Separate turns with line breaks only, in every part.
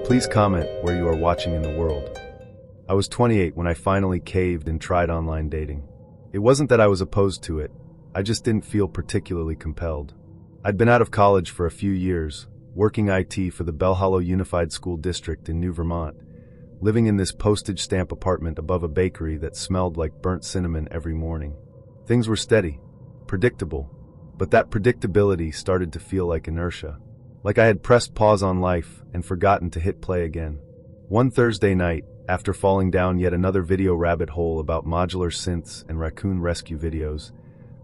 Please comment where you are watching in the world. I was 28 when I finally caved and tried online dating. It wasn't that I was opposed to it, I just didn't feel particularly compelled. I'd been out of college for a few years, working IT for the Bell Hollow Unified School District in New Vermont, living in this postage stamp apartment above a bakery that smelled like burnt cinnamon every morning. Things were steady, predictable, but that predictability started to feel like inertia. Like I had pressed pause on life and forgotten to hit play again. One Thursday night, after falling down yet another video rabbit hole about modular synths and raccoon rescue videos,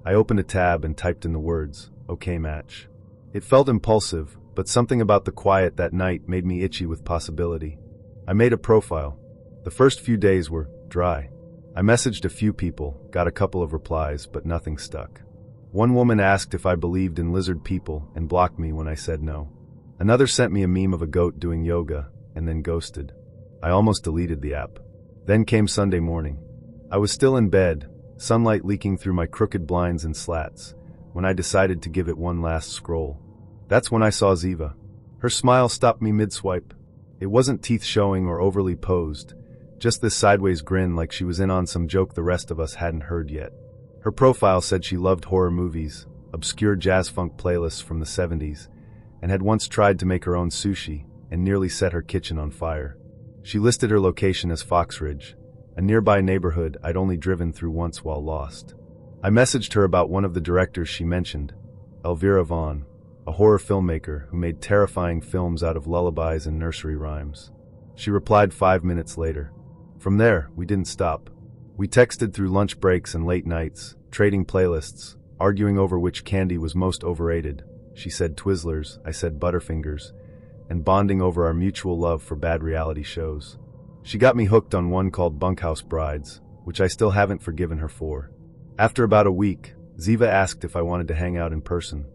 I opened a tab and typed in the words, "Okay match." It felt impulsive, but something about the quiet that night made me itchy with possibility. I made a profile. The first few days were dry. I messaged a few people, got a couple of replies, but nothing stuck. One woman asked if I believed in lizard people and blocked me when I said no. Another sent me a meme of a goat doing yoga and then ghosted. I almost deleted the app. Then came Sunday morning. I was still in bed, sunlight leaking through my crooked blinds and slats, when I decided to give it one last scroll. That's when I saw Ziva. Her smile stopped me mid-swipe. It wasn't teeth showing or overly posed, just this sideways grin like she was in on some joke the rest of us hadn't heard yet. Her profile said she loved horror movies, obscure jazz-funk playlists from the 70s, and had once tried to make her own sushi and nearly set her kitchen on fire. She listed her location as Fox Ridge, a nearby neighborhood I'd only driven through once while lost. I messaged her about one of the directors she mentioned, Elvira Vaughn, a horror filmmaker who made terrifying films out of lullabies and nursery rhymes. She replied 5 minutes later. From there, we didn't stop. We texted through lunch breaks and late nights, trading playlists, arguing over which candy was most overrated. She said Twizzlers, I said Butterfingers, and bonding over our mutual love for bad reality shows. She got me hooked on one called Bunkhouse Brides, which I still haven't forgiven her for. After about a week, Ziva asked if I wanted to hang out in person.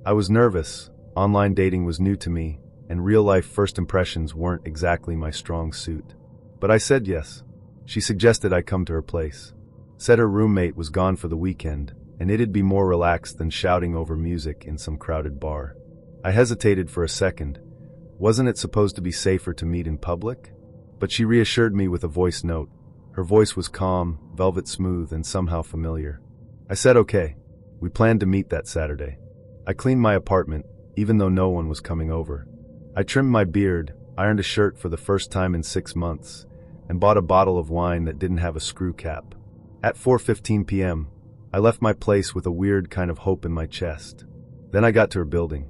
I was nervous, online dating was new to me, and real-life first impressions weren't exactly my strong suit. But I said yes. She suggested I come to her place. Said her roommate was gone for the weekend, and it'd be more relaxed than shouting over music in some crowded bar. I hesitated for a second. Wasn't it supposed to be safer to meet in public? But she reassured me with a voice note. Her voice was calm, velvet smooth, and somehow familiar. I said okay. We planned to meet that Saturday. I cleaned my apartment, even though no one was coming over. I trimmed my beard, ironed a shirt for the first time in 6 months, and bought a bottle of wine that didn't have a screw cap. At 4:15 p.m., I left my place with a weird kind of hope in my chest. Then I got to her building.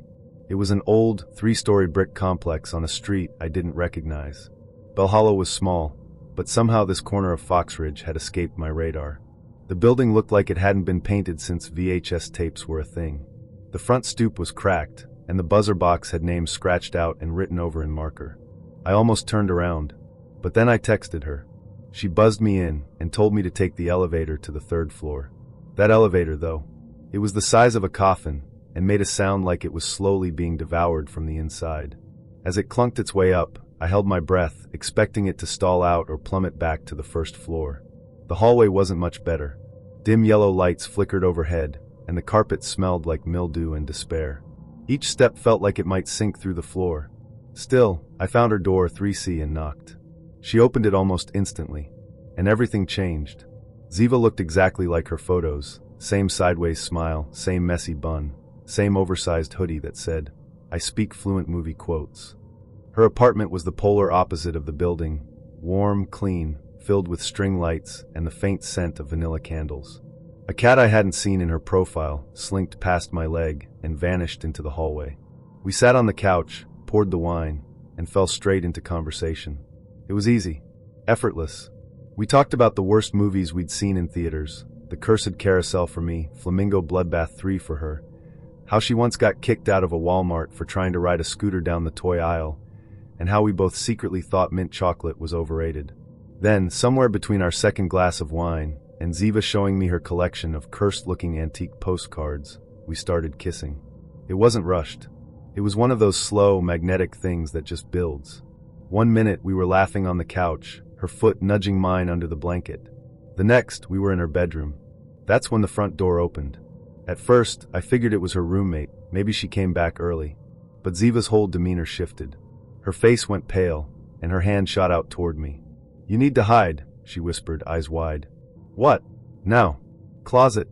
It was an old, 3-story brick complex on a street I didn't recognize. Bell Hollow was small, but somehow this corner of Fox Ridge had escaped my radar. The building looked like it hadn't been painted since VHS tapes were a thing. The front stoop was cracked, and the buzzer box had names scratched out and written over in marker. I almost turned around, but then I texted her. She buzzed me in and told me to take the elevator to the 3rd floor. That elevator, though, it was the size of a coffin and made a sound like it was slowly being devoured from the inside. As it clunked its way up, I held my breath, expecting it to stall out or plummet back to the 1st floor. The hallway wasn't much better. Dim yellow lights flickered overhead, and the carpet smelled like mildew and despair. Each step felt like it might sink through the floor. Still, I found her door 3C and knocked. She opened it almost instantly, and everything changed. Ziva looked exactly like her photos, same sideways smile, same messy bun, same oversized hoodie that said, "I speak fluent" movie quotes. Her apartment was the polar opposite of the building, warm, clean, filled with string lights and the faint scent of vanilla candles. A cat I hadn't seen in her profile slinked past my leg and vanished into the hallway. We sat on the couch, poured the wine, and fell straight into conversation. It was easy, effortless. We talked about the worst movies we'd seen in theaters, The Cursed Carousel for me, Flamingo Bloodbath 3 for her, how she once got kicked out of a Walmart for trying to ride a scooter down the toy aisle, and how we both secretly thought mint chocolate was overrated. Then, somewhere between our second glass of wine and Ziva showing me her collection of cursed-looking antique postcards, we started kissing. It wasn't rushed. It was one of those slow, magnetic things that just builds. One minute we were laughing on the couch, her foot nudging mine under the blanket. The next, we were in her bedroom. That's when the front door opened. At first, I figured it was her roommate, maybe she came back early. But Ziva's whole demeanor shifted. Her face went pale, and her hand shot out toward me. "You need to hide," she whispered, eyes wide. "What? Now? Closet.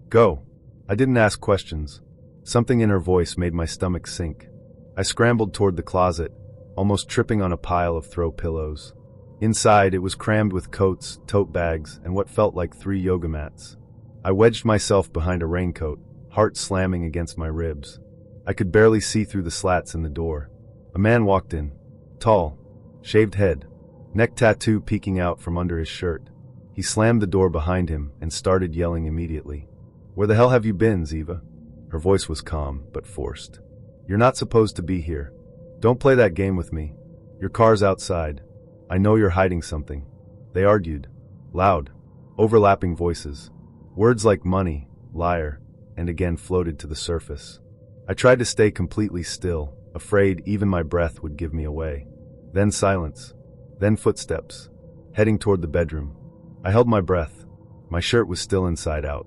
Go." I didn't ask questions. Something in her voice made my stomach sink. I scrambled toward the closet, almost tripping on a pile of throw pillows. Inside, it was crammed with coats, tote bags, and what felt like 3 yoga mats. I wedged myself behind a raincoat, heart slamming against my ribs. I could barely see through the slats in the door. A man walked in. Tall, shaved head, neck tattoo peeking out from under his shirt. He slammed the door behind him and started yelling immediately. "Where the hell have you been, Ziva?" Her voice was calm, but forced. "You're not supposed to be here. Don't play that game with me. Your car's outside. I know you're hiding something." They argued. Loud, overlapping voices. Words like money, liar, and again floated to the surface. I tried to stay completely still, afraid even my breath would give me away. Then silence. Then footsteps, heading toward the bedroom. I held my breath. My shirt was still inside out.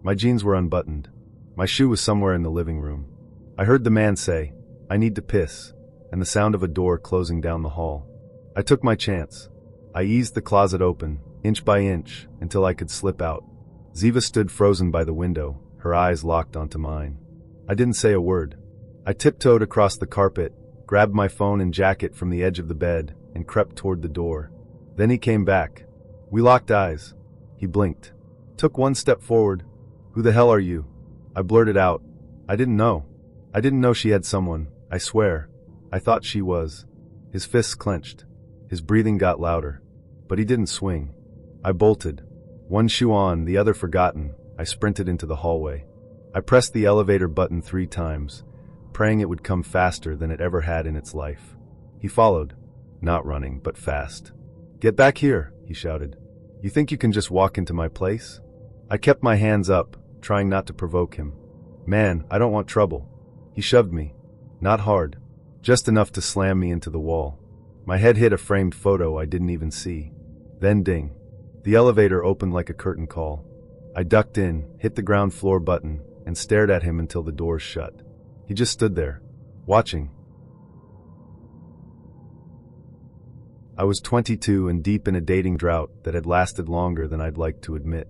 My jeans were unbuttoned. My shoe was somewhere in the living room. I heard the man say, "I need to piss," and the sound of a door closing down the hall. I took my chance. I eased the closet open, inch by inch, until I could slip out. Ziva stood frozen by the window, her eyes locked onto mine. I didn't say a word. I tiptoed across the carpet, grabbed my phone and jacket from the edge of the bed, and crept toward the door. Then he came back. We locked eyes. He blinked. Took one step forward. "Who the hell are you?" I blurted out. I didn't know. I didn't know she had someone, I swear. I thought she was. His fists clenched. His breathing got louder. But he didn't swing. I bolted. One shoe on, the other forgotten, I sprinted into the hallway. I pressed the elevator button 3 times, praying it would come faster than it ever had in its life. He followed. Not running, but fast. "Get back here," he shouted. "You think you can just walk into my place?" I kept my hands up, trying not to provoke him. "Man, I don't want trouble." He shoved me. Not hard. Just enough to slam me into the wall. My head hit a framed photo I didn't even see. Then ding. The elevator opened like a curtain call. I ducked in, hit the ground floor button, and stared at him until the doors shut. He just stood there, watching. I was 22 and deep in a dating drought that had lasted longer than I'd like to admit.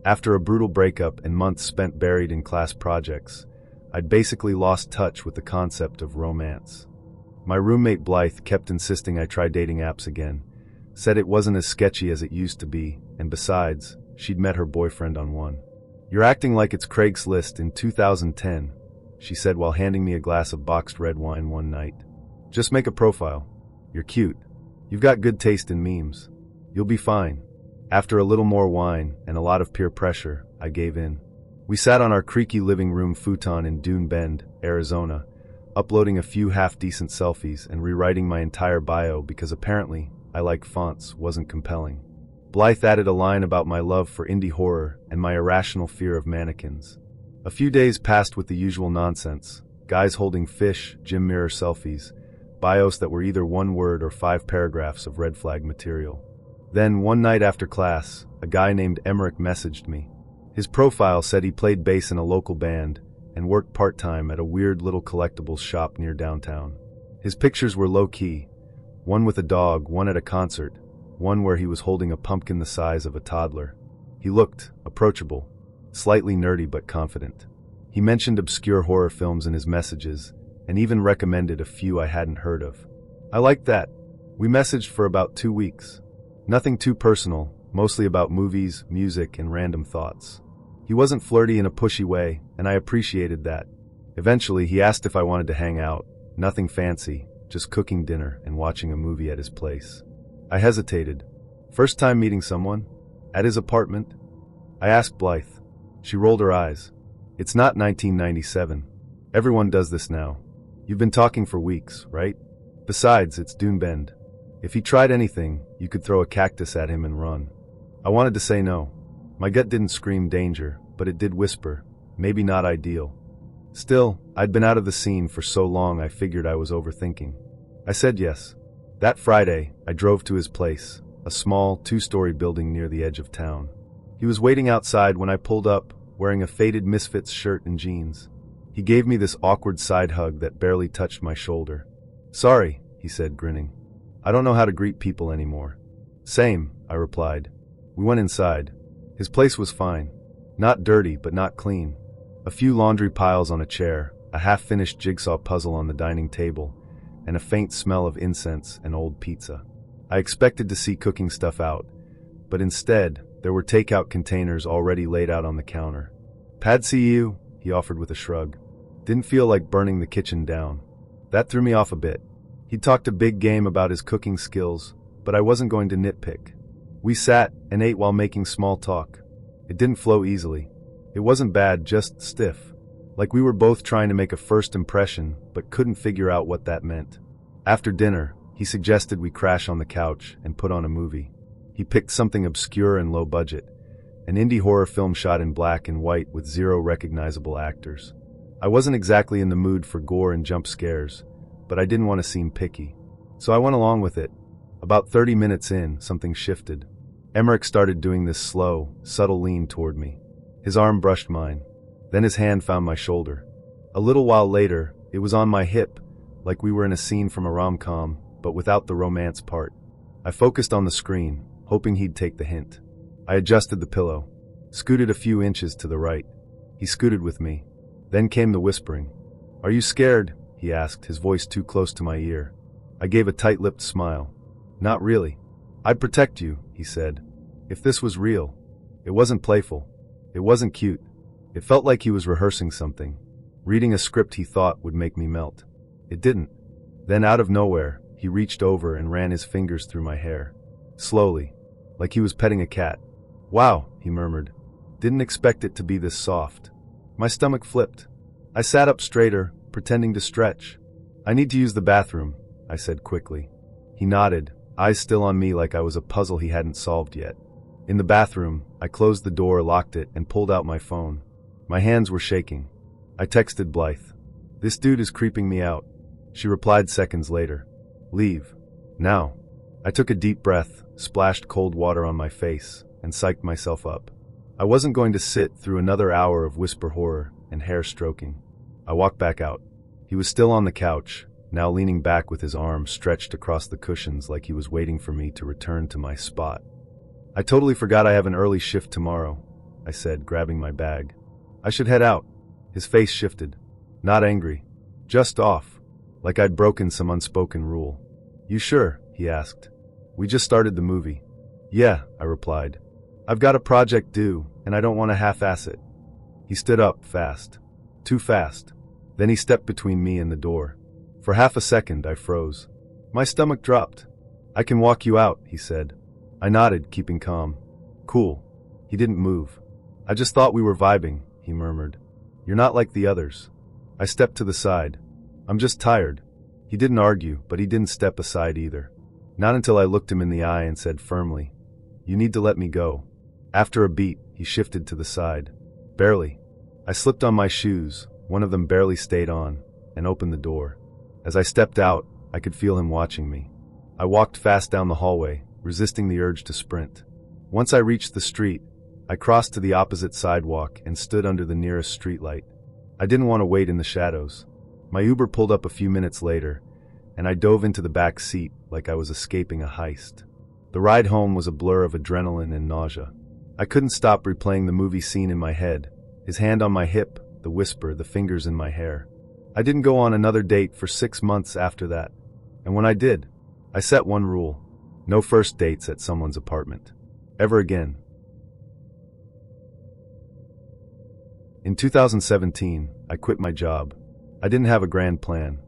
After a brutal breakup and months spent buried in class projects, I'd basically lost touch with the concept of romance. My roommate Blythe kept insisting I try dating apps again, said it wasn't as sketchy as it used to be, and besides, she'd met her boyfriend on one. "You're acting like it's Craigslist in 2010, she said while handing me a glass of boxed red wine one night. "Just make a profile. You're cute. You've got good taste in memes. You'll be fine." After a little more wine and a lot of peer pressure, I gave in. We sat on our creaky living room futon in Dune Bend, Arizona, uploading a few half-decent selfies and rewriting my entire bio because apparently I like fonts wasn't compelling. Blythe added a line about my love for indie horror and my irrational fear of mannequins. A few days passed with the usual nonsense, guys holding fish, gym mirror selfies, bios that were either 1 word or 5 paragraphs of red flag material. Then, one night after class, a guy named Emmerich messaged me. His profile said he played bass in a local band and worked part-time at a weird little collectibles shop near downtown. His pictures were low-key, one with a dog, one at a concert, one where he was holding a pumpkin the size of a toddler. He looked approachable, slightly nerdy but confident. He mentioned obscure horror films in his messages and even recommended a few I hadn't heard of. I liked that. We messaged for about 2 weeks. Nothing too personal, mostly about movies, music, and random thoughts. He wasn't flirty in a pushy way, and I appreciated that. Eventually, he asked if I wanted to hang out. Nothing fancy, just cooking dinner and watching a movie at his place. I hesitated. First time meeting someone? At his apartment? I asked Blythe. She rolled her eyes. It's not 1997. Everyone does this now. You've been talking for weeks, right? Besides, it's Dune Bend. If he tried anything, you could throw a cactus at him and run. I wanted to say no. My gut didn't scream danger, but it did whisper, maybe not ideal. Still, I'd been out of the scene for so long I figured I was overthinking. I said yes. That Friday, I drove to his place, a small, 2-story building near the edge of town. He was waiting outside when I pulled up, wearing a faded Misfits shirt and jeans. He gave me this awkward side hug that barely touched my shoulder. "Sorry," he said, grinning. I don't know how to greet people anymore. Same, I replied. We went inside. His place was fine. Not dirty, but not clean. A few laundry piles on a chair, a half-finished jigsaw puzzle on the dining table, and a faint smell of incense and old pizza. I expected to see cooking stuff out, but instead, there were takeout containers already laid out on the counter. "Pad see you," he offered with a shrug. Didn't feel like burning the kitchen down. That threw me off a bit. He talked a big game about his cooking skills, but I wasn't going to nitpick. We sat and ate while making small talk. It didn't flow easily. It wasn't bad, just stiff. Like we were both trying to make a first impression, but couldn't figure out what that meant. After dinner, he suggested we crash on the couch and put on a movie. He picked something obscure and low budget, an indie horror film shot in black and white with 0 recognizable actors. I wasn't exactly in the mood for gore and jump scares, but I didn't want to seem picky. So I went along with it. About 30 minutes in, something shifted. Emmerich started doing this slow, subtle lean toward me. His arm brushed mine. Then his hand found my shoulder. A little while later, it was on my hip, like we were in a scene from a rom-com, but without the romance part. I focused on the screen, hoping he'd take the hint. I adjusted the pillow, scooted a few inches to the right. He scooted with me. Then came the whispering. "Are you scared?" he asked, his voice too close to my ear. I gave a tight-lipped smile. "Not really. I'd protect you," he said. If this was real. It wasn't playful. It wasn't cute. It felt like he was rehearsing something, reading a script he thought would make me melt. It didn't. Then out of nowhere, he reached over and ran his fingers through my hair. Slowly, like he was petting a cat. "Wow," he murmured. "Didn't expect it to be this soft." My stomach flipped. I sat up straighter, pretending to stretch. "I need to use the bathroom," I said quickly. He nodded, eyes still on me like I was a puzzle he hadn't solved yet. In the bathroom, I closed the door, locked it, and pulled out my phone. My hands were shaking. I texted Blythe. "This dude is creeping me out." She replied seconds later. "Leave. Now." I took a deep breath, splashed cold water on my face, and psyched myself up. I wasn't going to sit through another hour of whisper horror and hair stroking. I walked back out. He was still on the couch, now leaning back with his arms stretched across the cushions like he was waiting for me to return to my spot. "I totally forgot I have an early shift tomorrow," I said, grabbing my bag. "I should head out." His face shifted. Not angry. Just off. Like I'd broken some unspoken rule. "You sure?" he asked. "We just started the movie." "Yeah," I replied. "I've got a project due, and I don't want to half-ass it." He stood up fast. Too fast. Then he stepped between me and the door. For half a second, I froze. My stomach dropped. "I can walk you out," he said. I nodded, keeping calm. "Cool." He didn't move. "I just thought we were vibing," he murmured. "You're not like the others." I stepped to the side. "I'm just tired." He didn't argue, but he didn't step aside either. Not until I looked him in the eye and said firmly, "You need to let me go." After a beat, he shifted to the side. Barely. I slipped on my shoes, one of them barely stayed on, and opened the door. As I stepped out, I could feel him watching me. I walked fast down the hallway, resisting the urge to sprint. Once I reached the street, I crossed to the opposite sidewalk and stood under the nearest streetlight. I didn't want to wait in the shadows. My Uber pulled up a few minutes later, and I dove into the back seat like I was escaping a heist. The ride home was a blur of adrenaline and nausea. I couldn't stop replaying the movie scene in my head, his hand on my hip, the whisper, the fingers in my hair. I didn't go on another date for 6 months after that. And when I did, I set one rule. No first dates at someone's apartment. Ever again. In 2017, I quit my job. I didn't have a grand plan.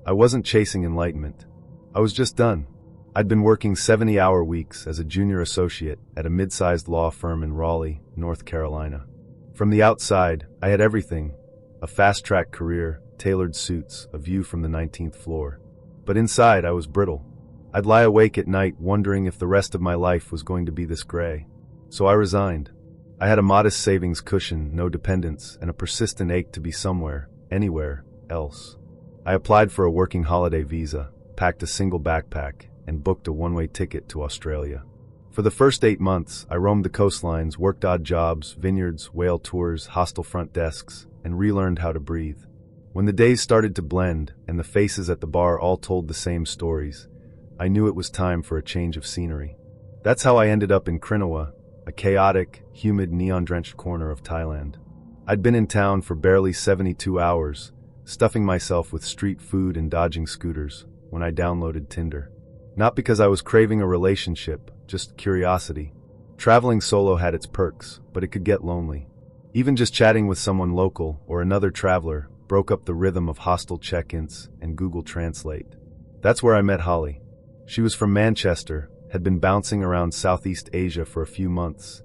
I wasn't chasing enlightenment. I was just done. I'd been working 70-hour weeks as a junior associate at a mid-sized law firm in Raleigh, North Carolina. From the outside, I had everything. A fast-track career, tailored suits, a view from the 19th floor. But inside, I was brittle. I'd lie awake at night wondering if the rest of my life was going to be this gray. So I resigned. I had a modest savings cushion, no dependents, and a persistent ache to be somewhere, anywhere, else. I applied for a working holiday visa, packed a single backpack, and booked a one-way ticket to Australia. For the first 8 months, I roamed the coastlines, worked odd jobs, vineyards, whale tours, hostel front desks, and relearned how to breathe. When the days started to blend, and the faces at the bar all told the same stories, I knew it was time for a change of scenery. That's how I ended up in Krinawa, a chaotic, humid, neon-drenched corner of Thailand. I'd been in town for barely 72 hours, stuffing myself with street food and dodging scooters, when I downloaded Tinder. Not because I was craving a relationship, just curiosity. Traveling solo had its perks, but it could get lonely. Even just chatting with someone local or another traveler broke up the rhythm of hostile check-ins and Google Translate. That's where I met Holly. She was from Manchester, had been bouncing around Southeast Asia for a few months,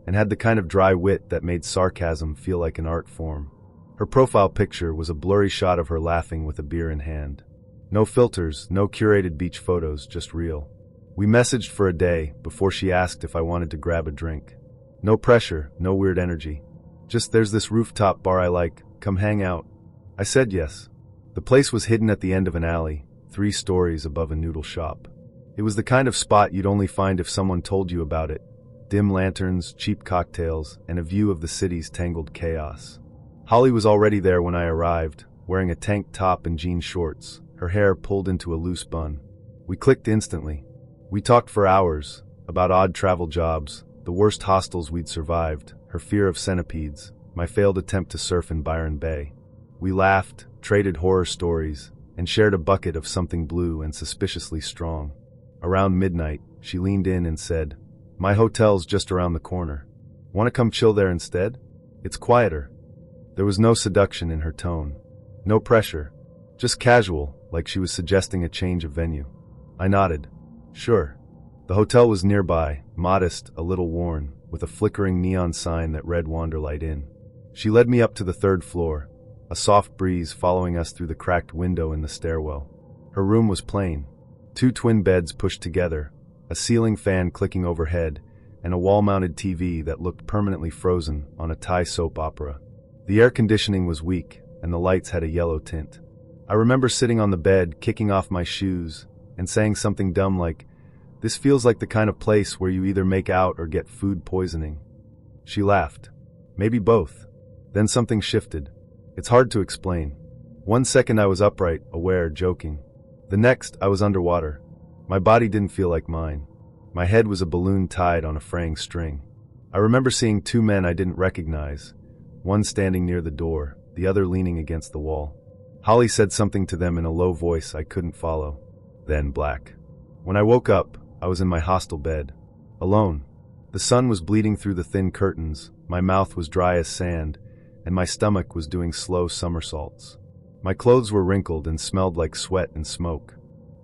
and had the kind of dry wit that made sarcasm feel like an art form. Her profile picture was a blurry shot of her laughing with a beer in hand. No filters, no curated beach photos, just real. We messaged for a day before she asked if I wanted to grab a drink. No pressure, no weird energy. Just there's this rooftop bar I like, come hang out. I said yes. The place was hidden at the end of an alley, 3 stories above a noodle shop. It was the kind of spot you'd only find if someone told you about it. Dim lanterns, cheap cocktails, and a view of the city's tangled chaos. Holly was already there when I arrived, wearing a tank top and jean shorts, her hair pulled into a loose bun. We clicked instantly. We talked for hours, about odd travel jobs, the worst hostels we'd survived, her fear of centipedes, my failed attempt to surf in Byron Bay. We laughed, traded horror stories, and shared a bucket of something blue and suspiciously strong. Around midnight, she leaned in and said, "My hotel's just around the corner. Want to come chill there instead? It's quieter." There was no seduction in her tone. No pressure. Just casual, like she was suggesting a change of venue. I nodded. Sure. The hotel was nearby, modest, a little worn, with a flickering neon sign that read Wanderlight Inn. She led me up to the 3rd floor, a soft breeze following us through the cracked window in the stairwell. Her room was plain. 2 twin beds pushed together, a ceiling fan clicking overhead, and a wall-mounted TV that looked permanently frozen on a Thai soap opera. The air conditioning was weak, and the lights had a yellow tint. I remember sitting on the bed, kicking off my shoes, and saying something dumb like, "This feels like the kind of place where you either make out or get food poisoning." She laughed. Maybe both. Then something shifted. It's hard to explain. 1 second I was upright, aware, joking. The next, I was underwater. My body didn't feel like mine. My head was a balloon tied on a fraying string. I remember seeing 2 men I didn't recognize, one standing near the door, the other leaning against the wall. Holly said something to them in a low voice I couldn't follow. Then black. When I woke up, I was in my hostel bed. Alone. The sun was bleeding through the thin curtains, my mouth was dry as sand, and my stomach was doing slow somersaults. My clothes were wrinkled and smelled like sweat and smoke.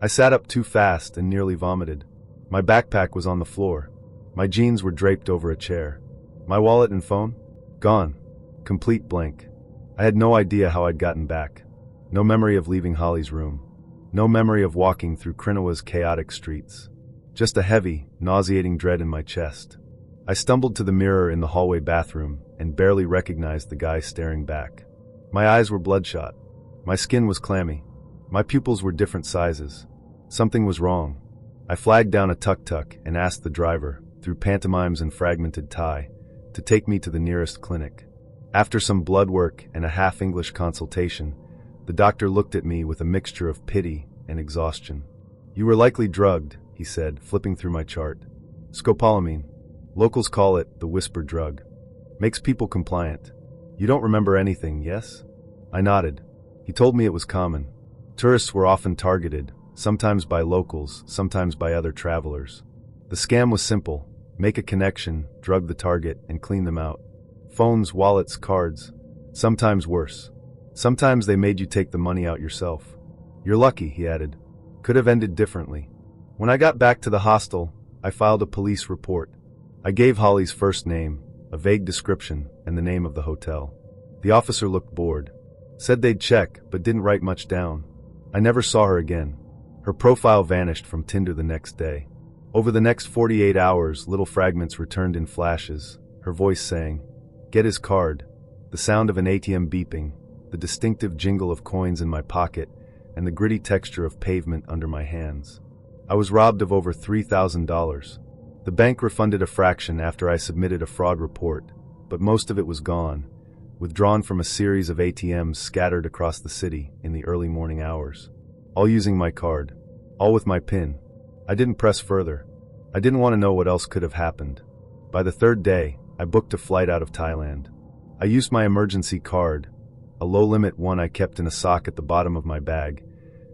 I sat up too fast and nearly vomited. My backpack was on the floor. My jeans were draped over a chair. My wallet and phone? Gone. Complete blank. I had no idea how I'd gotten back. No memory of leaving Holly's room. No memory of walking through Krinawa's chaotic streets. Just a heavy, nauseating dread in my chest. I stumbled to the mirror in the hallway bathroom and barely recognized the guy staring back. My eyes were bloodshot. My skin was clammy. My pupils were different sizes. Something was wrong. I flagged down a tuk-tuk and asked the driver, through pantomimes and fragmented Thai, to take me to the nearest clinic. After some blood work and a half-English consultation, the doctor looked at me with a mixture of pity and exhaustion. "You were likely drugged," he said, flipping through my chart. "Scopolamine. Locals call it the whisper drug. Makes people compliant. You don't remember anything, yes?" I nodded. He told me it was common. Tourists were often targeted, sometimes by locals, sometimes by other travelers. The scam was simple. Make a connection, drug the target, and clean them out. Phones, wallets, cards. Sometimes worse. Sometimes they made you take the money out yourself. "You're lucky," he added. "Could have ended differently." When I got back to the hostel, I filed a police report. I gave Holly's first name, a vague description, and the name of the hotel. The officer looked bored. Said they'd check, but didn't write much down. I never saw her again. Her profile vanished from Tinder the next day. Over the next 48 hours, little fragments returned in flashes, her voice saying, "Get his card," the sound of an ATM beeping, the distinctive jingle of coins in my pocket, and the gritty texture of pavement under my hands. I was robbed of over $3,000. The bank refunded a fraction after I submitted a fraud report, but most of it was gone, withdrawn from a series of ATMs scattered across the city in the early morning hours. All using my card. All with my PIN. I didn't press further. I didn't want to know what else could have happened. By the third day, I booked a flight out of Thailand. I used my emergency card, a low-limit one I kept in a sock at the bottom of my bag,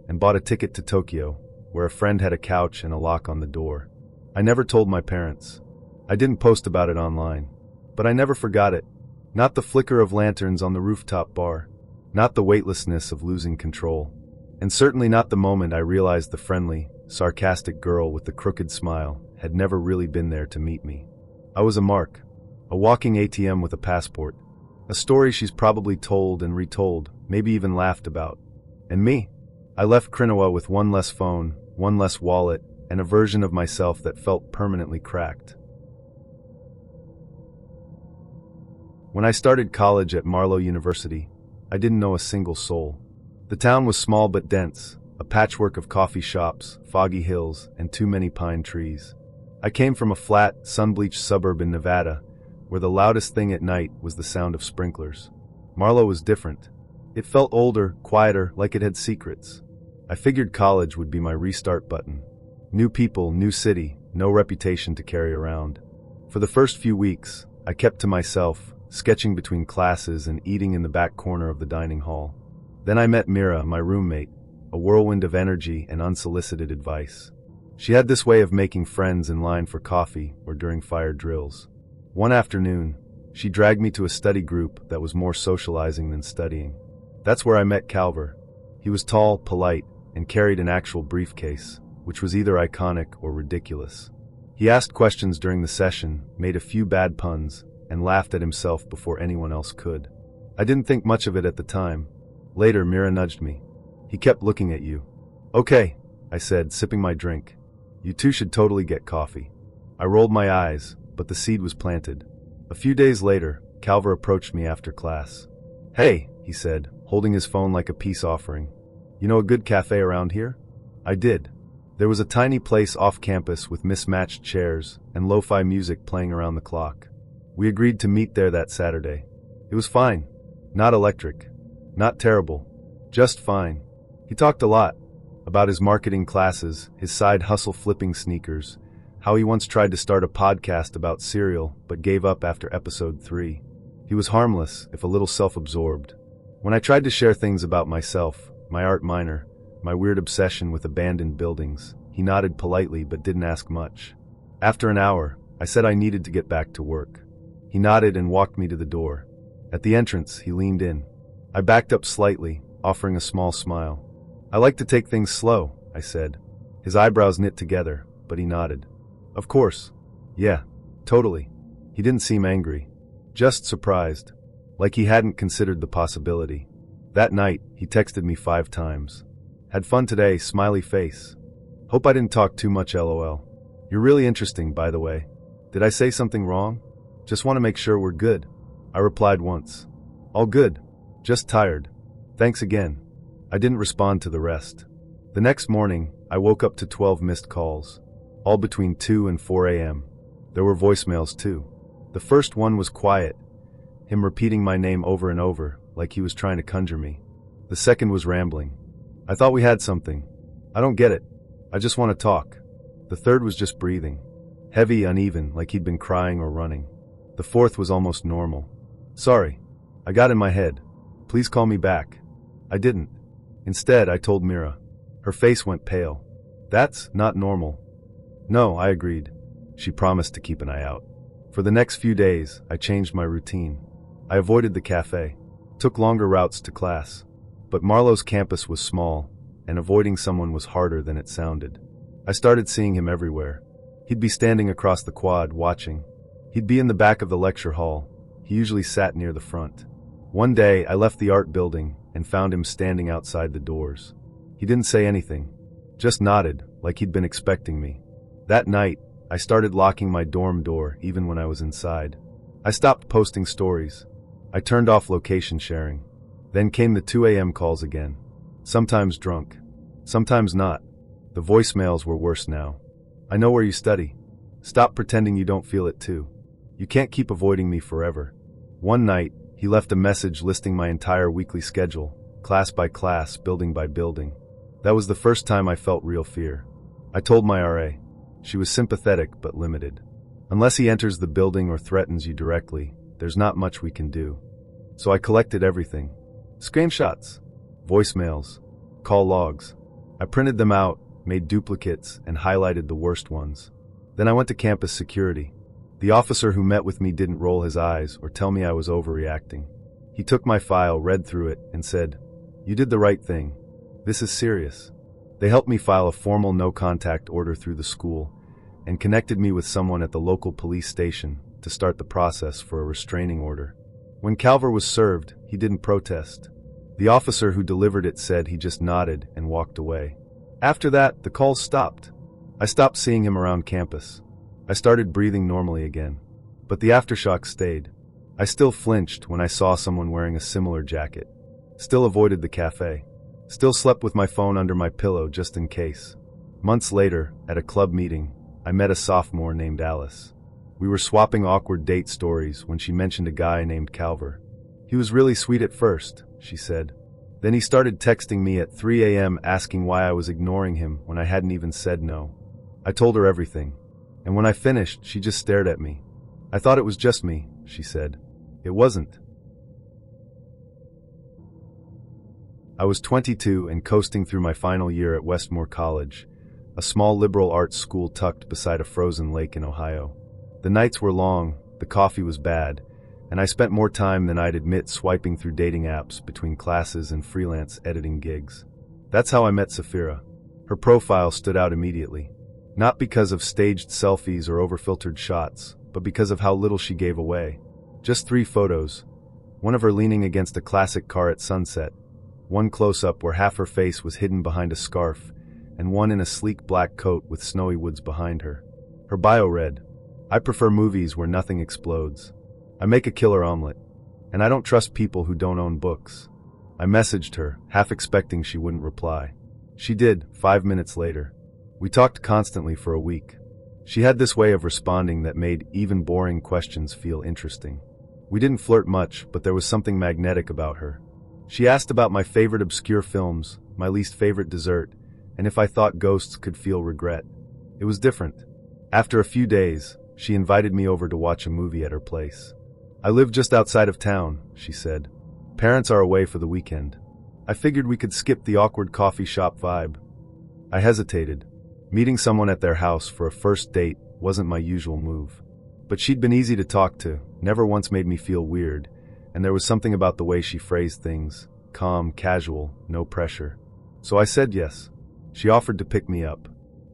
and bought a ticket to Tokyo, where a friend had a couch and a lock on the door. I never told my parents. I didn't post about it online. But I never forgot it. Not the flicker of lanterns on the rooftop bar. Not the weightlessness of losing control. And certainly not the moment I realized the friendly, sarcastic girl with the crooked smile had never really been there to meet me. I was a mark. A walking ATM with a passport. A story she's probably told and retold, maybe even laughed about. And me? I left Krinawa with one less phone, one less wallet, and a version of myself that felt permanently cracked. When I started college at Marlow University, I didn't know a single soul. The town was small but dense, a patchwork of coffee shops, foggy hills, and too many pine trees. I came from a flat, sun-bleached suburb in Nevada, where the loudest thing at night was the sound of sprinklers. Marlow was different. It felt older, quieter, like it had secrets. I figured college would be my restart button. New people, new city, no reputation to carry around. For the first few weeks, I kept to myself, sketching between classes and eating in the back corner of the dining hall. Then I met Mira, my roommate, a whirlwind of energy and unsolicited advice. She had this way of making friends in line for coffee or during fire drills. One afternoon, she dragged me to a study group that was more socializing than studying. That's where I met Calver. He was tall, polite, and carried an actual briefcase, which was either iconic or ridiculous. He asked questions during the session, made a few bad puns, and laughed at himself before anyone else could. I didn't think much of it at the time. Later, Mira nudged me. He kept looking at you. Okay, I said, sipping my drink. You two should totally get coffee. I rolled my eyes, but the seed was planted. A few days later, Calver approached me after class. Hey, he said, holding his phone like a peace offering. You know a good cafe around here? I did. There was a tiny place off campus with mismatched chairs and lo-fi music playing around the clock. We agreed to meet there that Saturday. It was fine. Not electric. Not terrible. Just fine. He talked a lot. About his marketing classes, his side hustle flipping sneakers, how he once tried to start a podcast about cereal but gave up after episode 3. He was harmless, if a little self-absorbed. When I tried to share things about myself, my art minor, my weird obsession with abandoned buildings, he nodded politely but didn't ask much. After an hour, I said I needed to get back to work. He nodded and walked me to the door. At the entrance, he leaned in. I backed up slightly, offering a small smile. I like to take things slow, I said. His eyebrows knit together, but he nodded. Of course. Yeah, totally. He didn't seem angry. Just surprised. Like he hadn't considered the possibility. That night, he texted me 5 times. Had fun today, smiley face. Hope I didn't talk too much, lol. You're really interesting, by the way. Did I say something wrong? Just want to make sure we're good. I replied once. All good. Just tired. Thanks again. I didn't respond to the rest. The next morning, I woke up to 12 missed calls. All between 2 and 4 a.m. There were voicemails too. The first one was quiet. Him repeating my name over and over, like he was trying to conjure me. The second was rambling. I thought we had something. I don't get it. I just want to talk. The third was just breathing. Heavy, uneven, like he'd been crying or running. The fourth was almost normal. Sorry. I got in my head. Please call me back. I didn't. Instead, I told Mira. Her face went pale. That's not normal. No, I agreed. She promised to keep an eye out. For the next few days, I changed my routine. I avoided the cafe. Took longer routes to class. But Marlow's campus was small, and avoiding someone was harder than it sounded. I started seeing him everywhere. He'd be standing across the quad, watching. He'd be in the back of the lecture hall. He usually sat near the front. One day, I left the art building and found him standing outside the doors. He didn't say anything. Just nodded, like he'd been expecting me. That night, I started locking my dorm door even when I was inside. I stopped posting stories. I turned off location sharing. Then came the 2 a.m. calls again. Sometimes drunk. Sometimes not. The voicemails were worse now. I know where you study. Stop pretending you don't feel it too. You can't keep avoiding me forever. One night, he left a message listing my entire weekly schedule, class by class, building by building. That was the first time I felt real fear. I told my RA. She was sympathetic but limited. Unless he enters the building or threatens you directly, there's not much we can do. So I collected everything. Screenshots, voicemails, call logs. I printed them out, made duplicates, and highlighted the worst ones. Then I went to campus security. The officer who met with me didn't roll his eyes or tell me I was overreacting. He took my file, read through it, and said, "You did the right thing. This is serious." They helped me file a formal no-contact order through the school and connected me with someone at the local police station to start the process for a restraining order. When Calver was served, he didn't protest. The officer who delivered it said he just nodded and walked away. After that, the calls stopped. I stopped seeing him around campus. I started breathing normally again. But the aftershock stayed. I still flinched when I saw someone wearing a similar jacket. Still avoided the cafe. Still slept with my phone under my pillow just in case. Months later, at a club meeting, I met a sophomore named Alice. We were swapping awkward date stories when she mentioned a guy named Calver. "He was really sweet at first," she said. "Then he started texting me at 3 a.m. asking why I was ignoring him when I hadn't even said no." I told her everything. And when I finished, she just stared at me. "I thought it was just me," she said. "It wasn't." I was 22 and coasting through my final year at Westmore College, a small liberal arts school tucked beside a frozen lake in Ohio. The nights were long, the coffee was bad, and I spent more time than I'd admit swiping through dating apps between classes and freelance editing gigs. That's how I met Safira. Her profile stood out immediately. Not because of staged selfies or overfiltered shots, but because of how little she gave away. Just 3 photos. One of her leaning against a classic car at sunset, one close-up where half her face was hidden behind a scarf, and one in a sleek black coat with snowy woods behind her. Her bio read, "I prefer movies where nothing explodes. I make a killer omelet. And I don't trust people who don't own books." I messaged her, half expecting she wouldn't reply. She did, 5 minutes later. We talked constantly for a week. She had this way of responding that made even boring questions feel interesting. We didn't flirt much, but there was something magnetic about her. She asked about my favorite obscure films, my least favorite dessert, and if I thought ghosts could feel regret. It was different. After a few days, she invited me over to watch a movie at her place. "I live just outside of town," she said. "Parents are away for the weekend. I figured we could skip the awkward coffee shop vibe." I hesitated. Meeting someone at their house for a first date wasn't my usual move. But she'd been easy to talk to, never once made me feel weird, and there was something about the way she phrased things, calm, casual, no pressure. So I said yes. She offered to pick me up.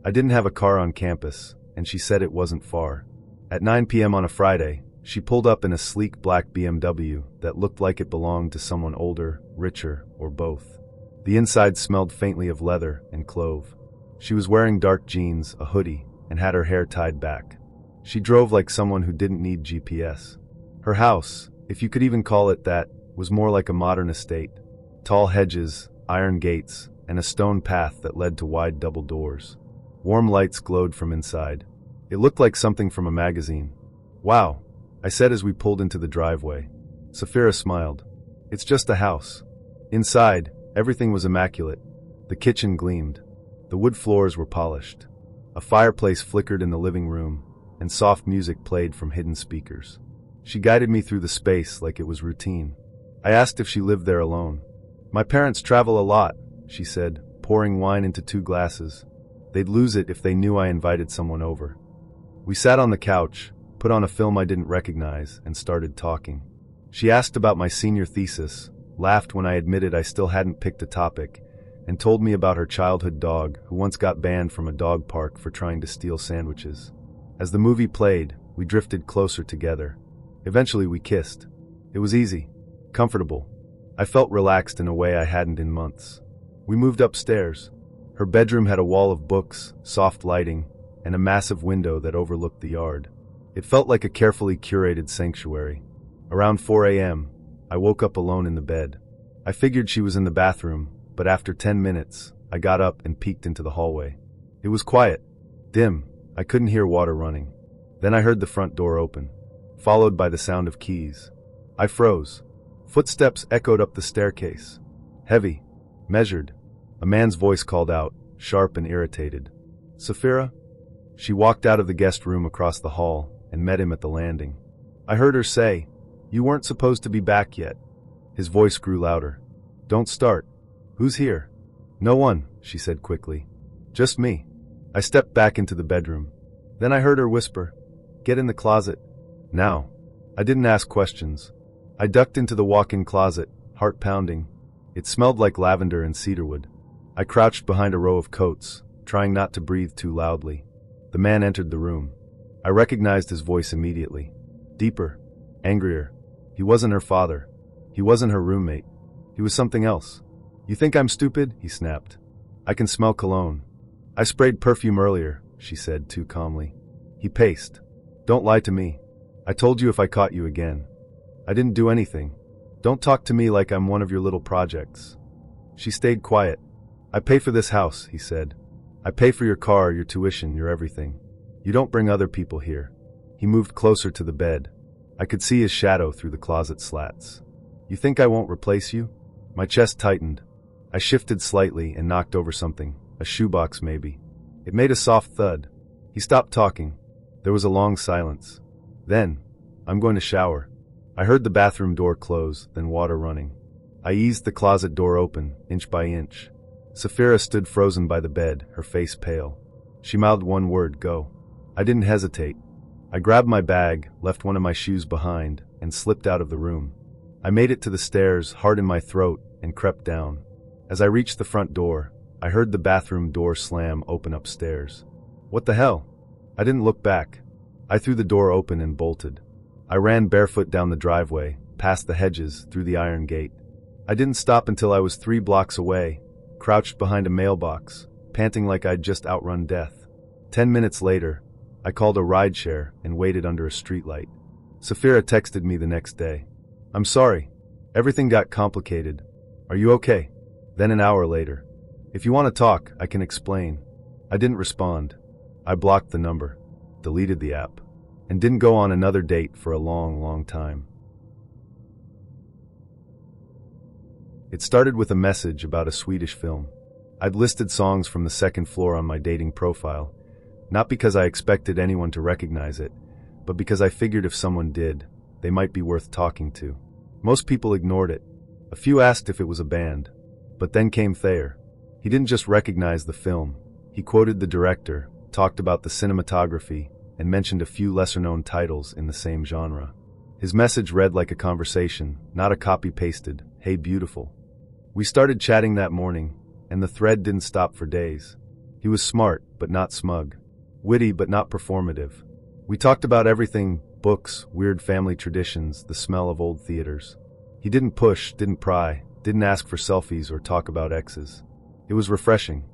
I didn't have a car on campus, and she said it wasn't far. At 9 p.m. on a Friday, she pulled up in a sleek black BMW that looked like it belonged to someone older, richer, or both. The inside smelled faintly of leather and clove. She was wearing dark jeans, a hoodie, and had her hair tied back. She drove like someone who didn't need GPS. Her house, if you could even call it that, was more like a modern estate. Tall hedges, iron gates, and a stone path that led to wide double doors. Warm lights glowed from inside. It looked like something from a magazine. "Wow," I said as we pulled into the driveway. Safira smiled. "It's just a house." Inside, everything was immaculate. The kitchen gleamed. The wood floors were polished. A fireplace flickered in the living room, and soft music played from hidden speakers. She guided me through the space like it was routine. I asked if she lived there alone. "My parents travel a lot," she said, pouring wine into 2 glasses. "They'd lose it if they knew I invited someone over." We sat on the couch, put on a film I didn't recognize, and started talking. She asked about my senior thesis, laughed when I admitted I still hadn't picked a topic, and told me about her childhood dog who once got banned from a dog park for trying to steal sandwiches. As the movie played, we drifted closer together. Eventually we kissed. It was easy, comfortable. I felt relaxed in a way I hadn't in months. We moved upstairs. Her bedroom had a wall of books, soft lighting, and a massive window that overlooked the yard. It felt like a carefully curated sanctuary. Around 4 a.m., I woke up alone in the bed. I figured she was in the bathroom, but after 10 minutes, I got up and peeked into the hallway. It was quiet, dim. I couldn't hear water running. Then I heard the front door open, followed by the sound of keys. I froze. Footsteps echoed up the staircase. Heavy, measured. A man's voice called out, sharp and irritated. Sapphira? She walked out of the guest room across the hall and met him at the landing. I heard her say, "You weren't supposed to be back yet." His voice grew louder. "Don't start. Who's here?" "No one," she said quickly. "Just me." I stepped back into the bedroom. Then I heard her whisper, "Get in the closet. Now." I didn't ask questions. I ducked into the walk-in closet, heart pounding. It smelled like lavender and cedarwood. I crouched behind a row of coats, trying not to breathe too loudly. The man entered the room. I recognized his voice immediately. Deeper, angrier. He wasn't her father. He wasn't her roommate. He was something else. "You think I'm stupid?" he snapped. "I can smell cologne." "I sprayed perfume earlier," she said too calmly. He paced. "Don't lie to me. I told you if I caught you again." "I didn't do anything. Don't talk to me like I'm one of your little projects." She stayed quiet. "I pay for this house," he said. "I pay for your car, your tuition, your everything. You don't bring other people here." He moved closer to the bed. I could see his shadow through the closet slats. "You think I won't replace you?" My chest tightened. I shifted slightly and knocked over something, a shoebox maybe. It made a soft thud. He stopped talking. There was a long silence. Then, "I'm going to shower." I heard the bathroom door close, then water running. I eased the closet door open, inch by inch. Sapphira stood frozen by the bed, her face pale. She mouthed one word, "Go." I didn't hesitate. I grabbed my bag, left one of my shoes behind, and slipped out of the room. I made it to the stairs, heart in my throat, and crept down. As I reached the front door, I heard the bathroom door slam open upstairs. What the hell? I didn't look back. I threw the door open and bolted. I ran barefoot down the driveway, past the hedges, through the iron gate. I didn't stop until I was 3 blocks away, crouched behind a mailbox, panting like I'd just outrun death. 10 minutes later, I called a rideshare and waited under a streetlight. Sapphira texted me the next day. "I'm sorry. Everything got complicated. Are you okay?" Then an hour later. "If you want to talk, I can explain." I didn't respond. I blocked the number, deleted the app, and didn't go on another date for a long, long time. It started with a message about a Swedish film. I'd listed songs from the second floor on my dating profile, not because I expected anyone to recognize it, but because I figured if someone did, they might be worth talking to. Most people ignored it. A few asked if it was a band. But then came Thayer. He didn't just recognize the film. He quoted the director, talked about the cinematography, and mentioned a few lesser-known titles in the same genre. His message read like a conversation, not a copy-pasted, "Hey beautiful." We started chatting that morning, and the thread didn't stop for days. He was smart, but not smug. Witty, but not performative. We talked about everything: books, weird family traditions, the smell of old theaters. He didn't push, didn't pry, didn't ask for selfies or talk about exes. It was refreshing.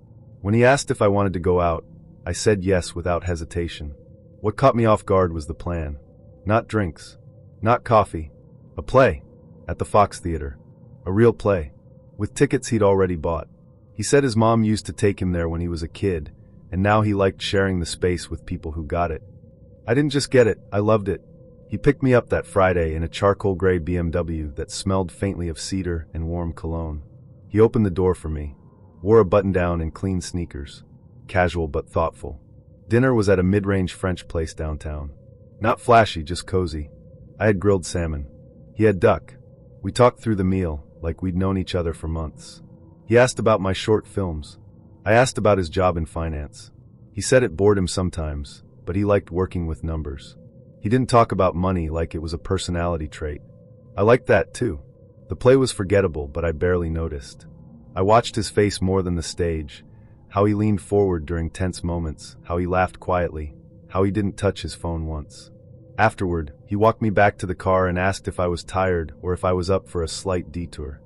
When he asked if I wanted to go out, I said yes without hesitation. What caught me off guard was the plan. Not drinks. Not coffee. A play. At the Fox Theater. A real play. With tickets he'd already bought. He said his mom used to take him there when he was a kid, and now he liked sharing the space with people who got it. I didn't just get it, I loved it. He picked me up that Friday in a charcoal gray BMW that smelled faintly of cedar and warm cologne. He opened the door for me. Wore a button-down and clean sneakers. Casual but thoughtful. Dinner was at a mid-range French place downtown. Not flashy, just cozy. I had grilled salmon. He had duck. We talked through the meal, like we'd known each other for months. He asked about my short films. I asked about his job in finance. He said it bored him sometimes, but he liked working with numbers. He didn't talk about money like it was a personality trait. I liked that too. The play was forgettable, but I barely noticed. I watched his face more than the stage, how he leaned forward during tense moments, how he laughed quietly, how he didn't touch his phone once. Afterward, he walked me back to the car and asked if I was tired or if I was up for a slight detour.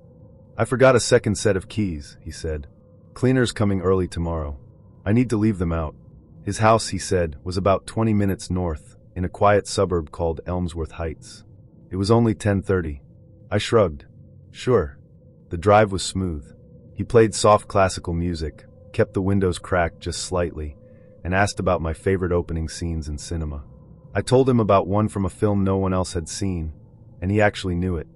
"I forgot a second set of keys," he said. "Cleaner's coming early tomorrow. I need to leave them out." His house, he said, was about 20 minutes north, in a quiet suburb called Elmsworth Heights. It was only 10:30. I shrugged. Sure. The drive was smooth. He played soft classical music, kept the windows cracked just slightly, and asked about my favorite opening scenes in cinema. I told him about one from a film no one else had seen, and he actually knew it.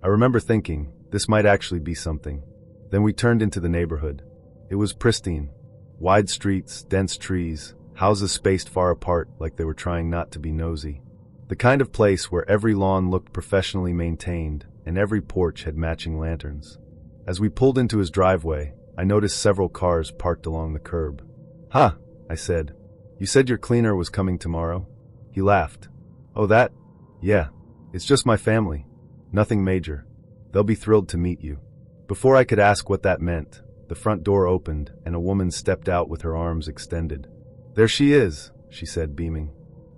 I remember thinking, this might actually be something. Then we turned into the neighborhood. It was pristine. Wide streets, dense trees, houses spaced far apart like they were trying not to be nosy. The kind of place where every lawn looked professionally maintained and every porch had matching lanterns. As we pulled into his driveway, I noticed several cars parked along the curb. "Huh," I said. "You said your cleaner was coming tomorrow?" He laughed. "Oh, that? Yeah. It's just my family. Nothing major. They'll be thrilled to meet you." Before I could ask what that meant, the front door opened and a woman stepped out with her arms extended. "There she is," she said, beaming.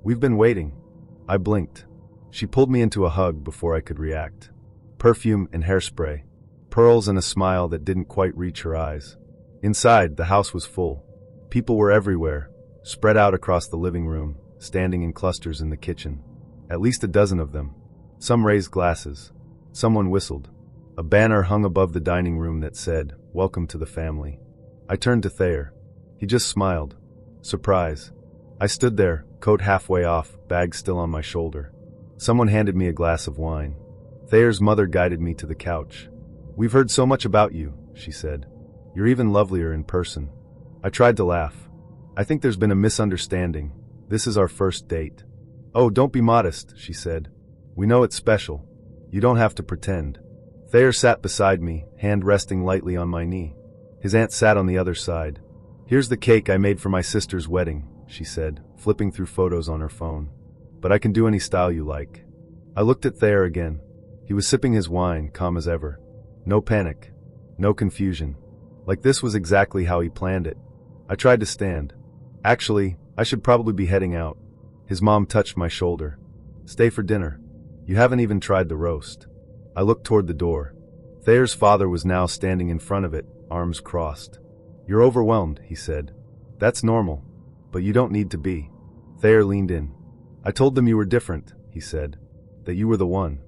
"We've been waiting." I blinked. She pulled me into a hug before I could react. Perfume and hairspray, pearls and a smile that didn't quite reach her eyes. Inside, the house was full. People were everywhere, spread out across the living room, standing in clusters in the kitchen. At least a dozen of them. Some raised glasses. Someone whistled. A banner hung above the dining room that said, "Welcome to the family." I turned to Thayer. He just smiled. Surprise. I stood there, coat halfway off, bag still on my shoulder. Someone handed me a glass of wine. Thayer's mother guided me to the couch. "We've heard so much about you," she said. "You're even lovelier in person." I tried to laugh. "I think there's been a misunderstanding. This is our first date." "Oh, don't be modest," she said. "We know it's special. You don't have to pretend." Thayer sat beside me, hand resting lightly on my knee. His aunt sat on the other side. "Here's the cake I made for my sister's wedding," she said, flipping through photos on her phone. "But I can do any style you like." I looked at Thayer again. He was sipping his wine, calm as ever. No panic. No confusion. Like this was exactly how he planned it. I tried to stand. "Actually, I should probably be heading out." His mom touched my shoulder. "Stay for dinner. You haven't even tried the roast." I looked toward the door. Thayer's father was now standing in front of it, arms crossed. "You're overwhelmed," he said. "That's normal. But you don't need to be." Thayer leaned in. "I told them you were different," he said. "That you were the one."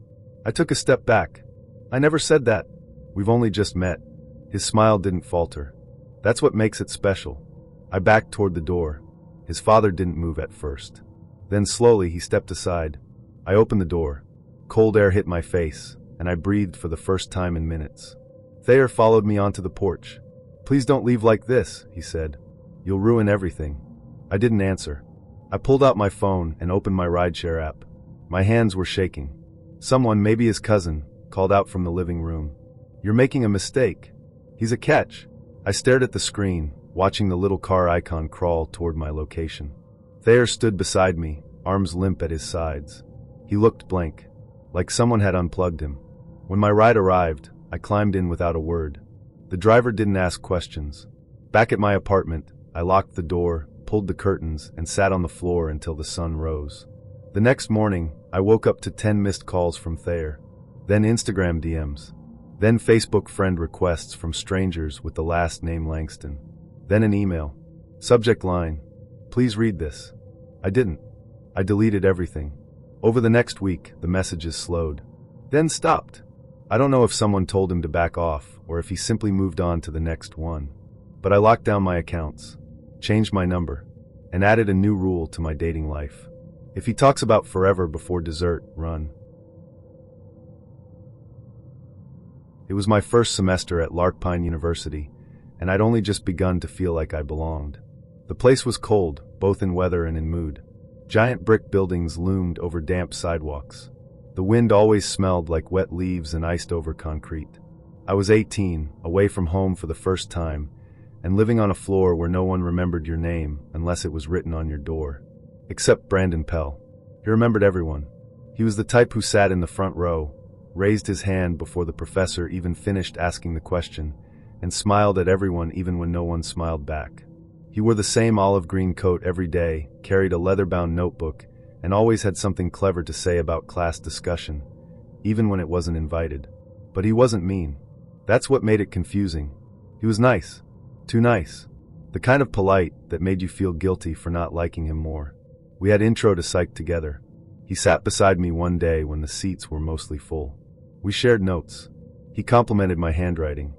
I took a step back. "I never said that. We've only just met." His smile didn't falter. "That's what makes it special." I backed toward the door. His father didn't move at first. Then slowly he stepped aside. I opened the door. Cold air hit my face, and I breathed for the first time in minutes. Thayer followed me onto the porch. "Please don't leave like this," he said. "You'll ruin everything." I didn't answer. I pulled out my phone and opened my rideshare app. My hands were shaking. Someone, maybe his cousin, called out from the living room. "You're making a mistake. He's a catch." I stared at the screen, watching the little car icon crawl toward my location. Thayer stood beside me, arms limp at his sides. He looked blank, like someone had unplugged him. When my ride arrived, I climbed in without a word. The driver didn't ask questions. Back at my apartment, I locked the door, pulled the curtains, and sat on the floor until the sun rose. The next morning, I woke up to 10 missed calls from Thayer. Then Instagram DMs. Then Facebook friend requests from strangers with the last name Langston. Then an email. Subject line: "Please read this." I didn't. I deleted everything. Over the next week, the messages slowed. Then stopped. I don't know if someone told him to back off, or if he simply moved on to the next one. But I locked down my accounts, changed my number, and added a new rule to my dating life. If he talks about forever before dessert, run. It was my first semester at Larkpine University, and I'd only just begun to feel like I belonged. The place was cold, both in weather and in mood. Giant brick buildings loomed over damp sidewalks. The wind always smelled like wet leaves and iced-over concrete. I was 18, away from home for the first time, and living on a floor where no one remembered your name unless it was written on your door. Except Brandon Pell. He remembered everyone. He was the type who sat in the front row, raised his hand before the professor even finished asking the question, and smiled at everyone even when no one smiled back. He wore the same olive green coat every day, carried a leather-bound notebook, and always had something clever to say about class discussion, even when it wasn't invited. But he wasn't mean. That's what made it confusing. He was nice. Too nice. The kind of polite that made you feel guilty for not liking him more. We had intro to psych together. He sat beside me one day when the seats were mostly full. We shared notes. He complimented my handwriting.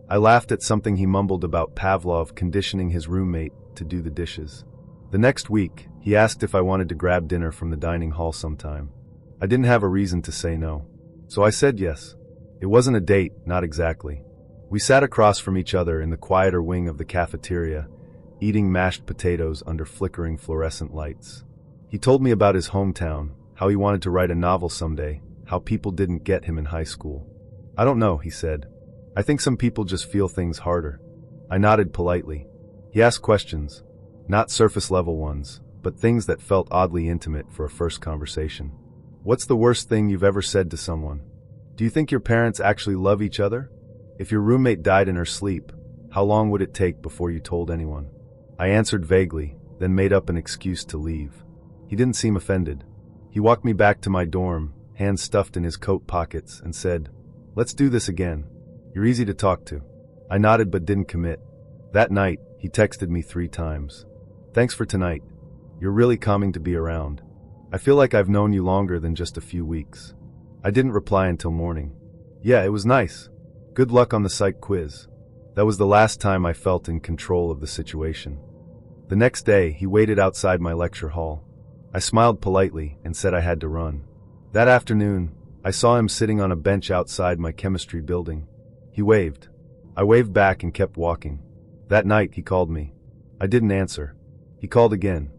I laughed at something he mumbled about Pavlov conditioning his roommate to do the dishes. The next week, he asked if I wanted to grab dinner from the dining hall sometime. I didn't have a reason to say no, so I said yes. It wasn't a date, not exactly. We sat across from each other in the quieter wing of the cafeteria, eating mashed potatoes under flickering fluorescent lights. He told me about his hometown, how he wanted to write a novel someday, how people didn't get him in high school. I don't know, he said. I think some people just feel things harder. I nodded politely. He asked questions, not surface-level ones, but things that felt oddly intimate for a first conversation. What's the worst thing you've ever said to someone? Do you think your parents actually love each other? If your roommate died in her sleep, how long would it take before you told anyone? I answered vaguely, then made up an excuse to leave. He didn't seem offended. He walked me back to my dorm, hands stuffed in his coat pockets, and said, "Let's do this again. You're easy to talk to." I nodded but didn't commit. That night, he texted me 3 times. "Thanks for tonight. You're really calming to be around. I feel like I've known you longer than just a few weeks." I didn't reply until morning. "Yeah, it was nice. Good luck on the psych quiz." That was the last time I felt in control of the situation. The next day, he waited outside my lecture hall. I smiled politely and said I had to run. That afternoon, I saw him sitting on a bench outside my chemistry building. He waved. I waved back and kept walking. That night, he called me. I didn't answer. He called again,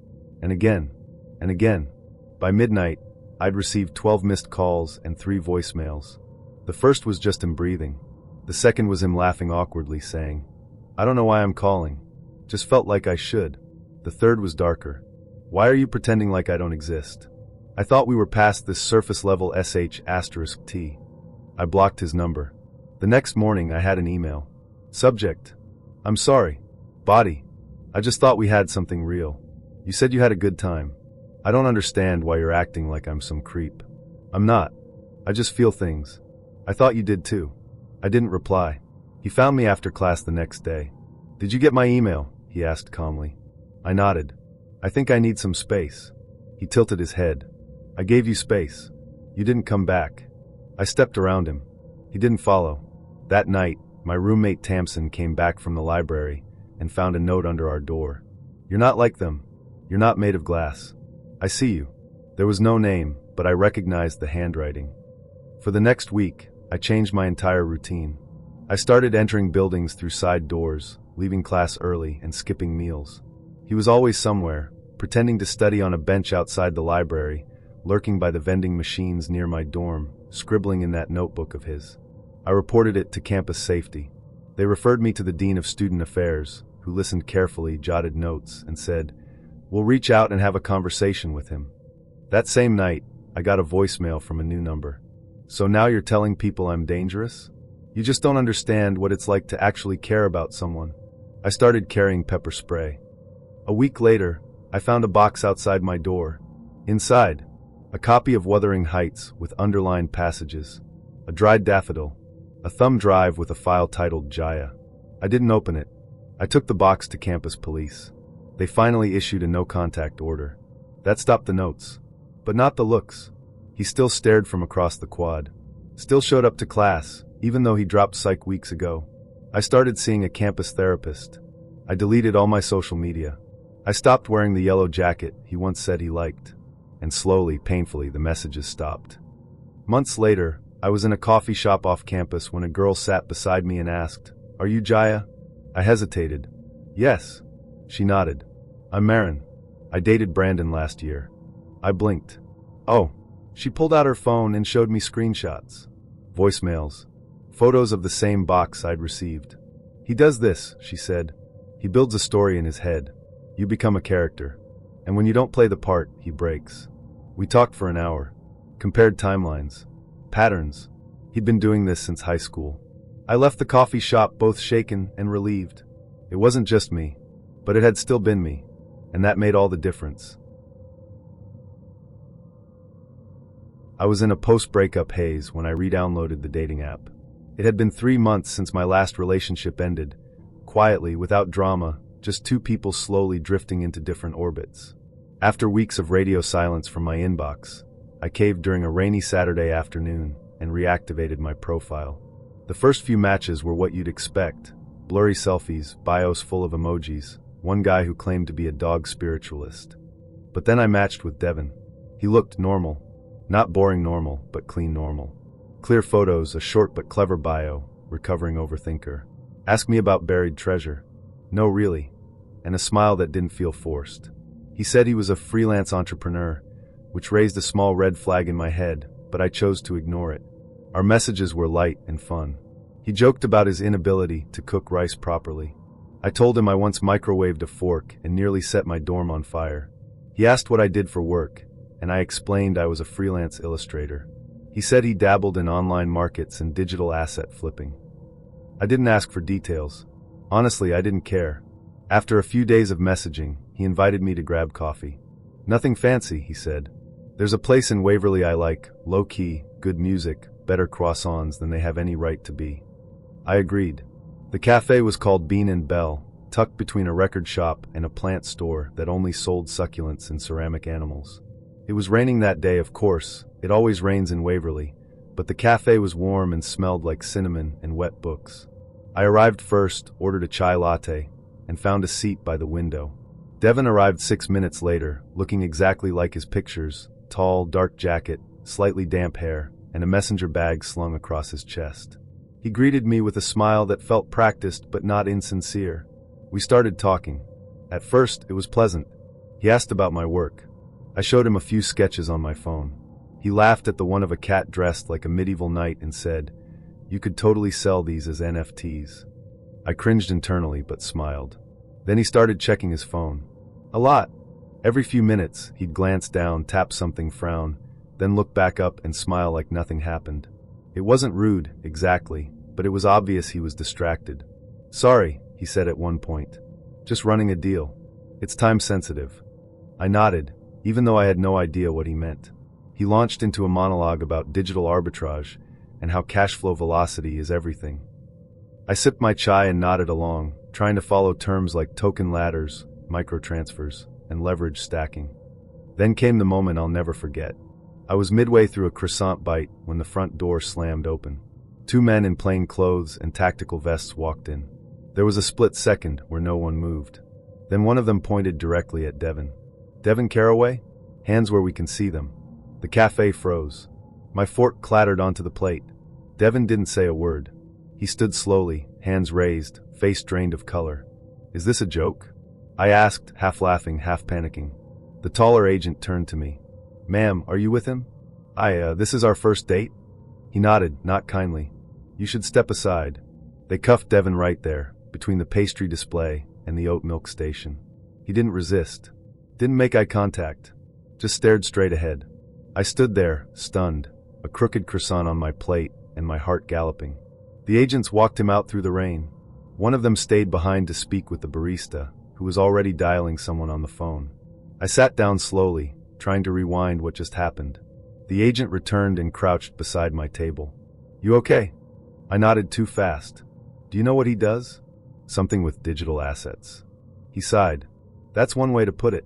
and again, and again. By midnight, I'd received 12 missed calls and 3 voicemails. The first was just him breathing. The second was him laughing awkwardly, saying, "I don't know why I'm calling. Just felt like I should." The third was darker. "Why are you pretending like I don't exist? I thought we were past this surface level sh*t. I blocked his number. The next morning I had an email. Subject: "I'm sorry. Body: I just thought we had something real. You said you had a good time. I don't understand why you're acting like I'm some creep. I'm not. I just feel things. I thought you did too." I didn't reply. He found me after class the next day. "Did you get my email?" he asked calmly. I nodded. "I think I need some space." He tilted his head. "I gave you space. You didn't come back." I stepped around him. He didn't follow. That night, my roommate Tamsin came back from the library and found a note under our door. "You're not like them. You're not made of glass. I see you." There was no name, but I recognized the handwriting. For the next week, I changed my entire routine. I started entering buildings through side doors, leaving class early and skipping meals. He was always somewhere, pretending to study on a bench outside the library, lurking by the vending machines near my dorm, scribbling in that notebook of his. I reported it to campus safety. They referred me to the Dean of Student Affairs, who listened carefully, jotted notes, and said, "We'll reach out and have a conversation with him." That same night, I got a voicemail from a new number. "So now you're telling people I'm dangerous? You just don't understand what it's like to actually care about someone." I started carrying pepper spray. A week later, I found a box outside my door. Inside, a copy of Wuthering Heights with underlined passages, a dried daffodil, a thumb drive with a file titled Jaya. I didn't open it. I took the box to campus police. They finally issued a no-contact order. That stopped the notes, but not the looks. He still stared from across the quad. Still showed up to class, even though he dropped psych weeks ago. I started seeing a campus therapist. I deleted all my social media. I stopped wearing the yellow jacket he once said he liked. And slowly, painfully, the messages stopped. Months later, I was in a coffee shop off campus when a girl sat beside me and asked, "Are you Jaya?" I hesitated. "Yes." She nodded. "I'm Marin. I dated Brandon last year." I blinked. "Oh." She pulled out her phone and showed me screenshots. Voicemails. Photos of the same box I'd received. "He does this," she said. "He builds a story in his head. You become a character. And when you don't play the part, he breaks." We talked for an hour. Compared timelines. Patterns. He'd been doing this since high school. I left the coffee shop both shaken and relieved. It wasn't just me, but it had still been me. And that made all the difference. I was in a post-breakup haze when I re-downloaded the dating app. It had been 3 months since my last relationship ended. Quietly, without drama, just 2 people slowly drifting into different orbits. After weeks of radio silence from my inbox, I caved during a rainy Saturday afternoon and reactivated my profile. The first few matches were what you'd expect. Blurry selfies, bios full of emojis, one guy who claimed to be a dog spiritualist. But then I matched with Devin. He looked normal. Not boring normal, but clean normal. Clear photos, a short but clever bio, recovering overthinker. Ask me about buried treasure. No, really. and a smile that didn't feel forced. He said he was a freelance entrepreneur, which raised a small red flag in my head, but I chose to ignore it. Our messages were light and fun. He joked about his inability to cook rice properly. I told him I once microwaved a fork and nearly set my dorm on fire. He asked what I did for work, and I explained I was a freelance illustrator. He said he dabbled in online markets and digital asset flipping. I didn't ask for details. Honestly, I didn't care. After a few days of messaging, he invited me to grab coffee. Nothing fancy, he said. There's a place in Waverly I like, low-key, good music, better croissants than they have any right to be. I agreed. The cafe was called Bean and Bell, tucked between a record shop and a plant store that only sold succulents and ceramic animals. It was raining that day, of course. It always rains in Waverly, but the cafe was warm and smelled like cinnamon and wet books. I arrived first, ordered a chai latte, and found a seat by the window. Devin arrived 6 minutes later, looking exactly like his pictures, tall, dark jacket, slightly damp hair, and a messenger bag slung across his chest. He greeted me with a smile that felt practiced but not insincere. We started talking. At first, it was pleasant. He asked about my work. I showed him a few sketches on my phone. He laughed at the one of a cat dressed like a medieval knight and said, "You could totally sell these as NFTs." I cringed internally but smiled. Then he started checking his phone. A lot. Every few minutes, he'd glance down, tap something, frown, then look back up and smile like nothing happened. It wasn't rude, exactly, but it was obvious he was distracted. "Sorry," he said at one point. "Just running a deal. It's time sensitive." I nodded, even though I had no idea what he meant. He launched into a monologue about digital arbitrage and how cash flow velocity is everything. I sipped my chai and nodded along, trying to follow terms like token ladders, microtransfers, and leverage stacking. Then came the moment I'll never forget. I was midway through a croissant bite when the front door slammed open. 2 men in plain clothes and tactical vests walked in. There was a split second where no one moved. Then one of them pointed directly at Devin. "Devin Caraway? Hands where we can see them." The cafe froze. My fork clattered onto the plate. Devin didn't say a word. He stood slowly, hands raised, face drained of color. "Is this a joke?" I asked, half laughing, half panicking. The taller agent turned to me. "Ma'am, are you with him?" This is our first date?" He nodded, not kindly. "You should step aside." They cuffed Devin right there, between the pastry display and the oat milk station. He didn't resist. Didn't make eye contact. Just stared straight ahead. I stood there, stunned, a crooked croissant on my plate and my heart galloping. The agents walked him out through the rain. One of them stayed behind to speak with the barista, who was already dialing someone on the phone. I sat down slowly, trying to rewind what just happened. The agent returned and crouched beside my table. "You okay?" I nodded too fast. "Do you know what he does?" "Something with digital assets." He sighed. "That's one way to put it."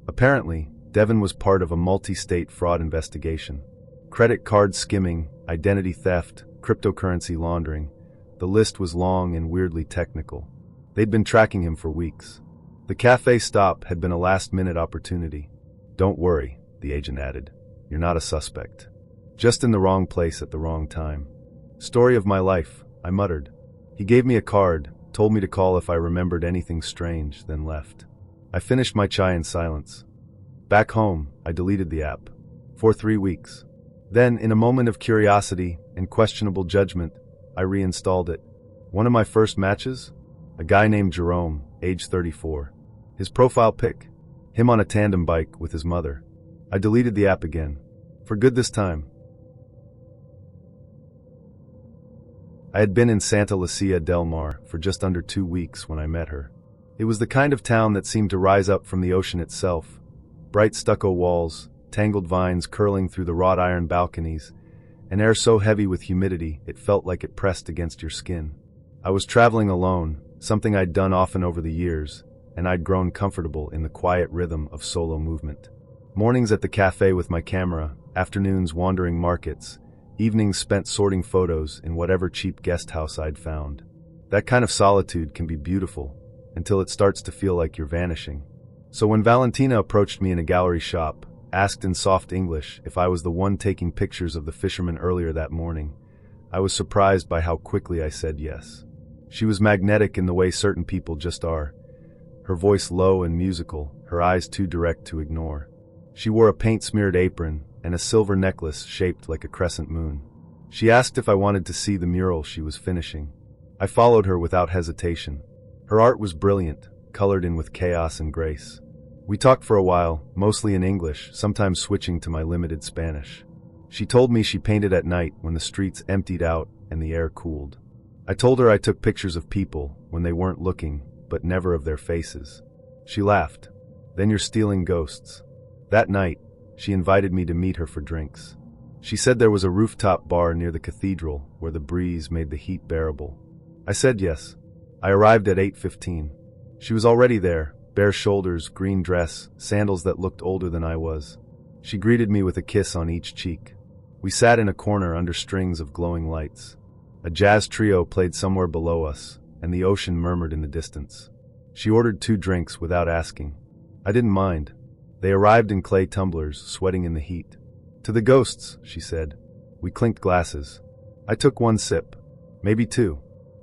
Apparently, Devin was part of a multi-state fraud investigation. Credit card skimming, identity theft, cryptocurrency laundering. The list was long and weirdly technical. They'd been tracking him for weeks. The cafe stop had been a last-minute opportunity. "Don't worry," the agent added. "You're not a suspect. Just in the wrong place at the wrong time." "Story of my life," I muttered. He gave me a card, told me to call if I remembered anything strange, then left. I finished my chai in silence. Back home, I deleted the app. For 3 weeks. Then, in a moment of curiosity and questionable judgment, I reinstalled it. One of my first matches? A guy named Jerome, age 34. His profile pic? Him on a tandem bike with his mother. I deleted the app again. For good this time. I had been in Santa Lucia del Mar for just under 2 weeks when I met her. It was the kind of town that seemed to rise up from the ocean itself. Bright stucco walls, tangled vines curling through the wrought iron balconies, an air so heavy with humidity it felt like it pressed against your skin. I was traveling alone, something I'd done often over the years, and I'd grown comfortable in the quiet rhythm of solo movement. Mornings at the cafe with my camera, afternoons wandering markets, evenings spent sorting photos in whatever cheap guest house I'd found. That kind of solitude can be beautiful, until it starts to feel like you're vanishing. So when Valentina approached me in a gallery shop, asked in soft English if I was the one taking pictures of the fisherman earlier that morning, I was surprised by how quickly I said yes. She was magnetic in the way certain people just are. her voice low and musical, her eyes too direct to ignore. She wore a paint-smeared apron and a silver necklace shaped like a crescent moon. She asked if I wanted to see the mural she was finishing. I followed her without hesitation. Her art was brilliant, colored in with chaos and grace. We talked for a while, mostly in English, sometimes switching to my limited Spanish. She told me she painted at night when the streets emptied out and the air cooled. I told her I took pictures of people when they weren't looking, but never of their faces. She laughed. Then you're stealing ghosts. That night, she invited me to meet her for drinks. She said there was a rooftop bar near the cathedral where the breeze made the heat bearable. I said yes. I arrived at 8:15. She was already there, bare shoulders, green dress, sandals that looked older than I was. She greeted me with a kiss on each cheek. We sat in a corner under strings of glowing lights. A jazz trio played somewhere below us, and the ocean murmured in the distance. She ordered 2 drinks without asking. I didn't mind. They arrived in clay tumblers, sweating in the heat. To the ghosts, she said. We clinked glasses. I took 1 sip, maybe 2,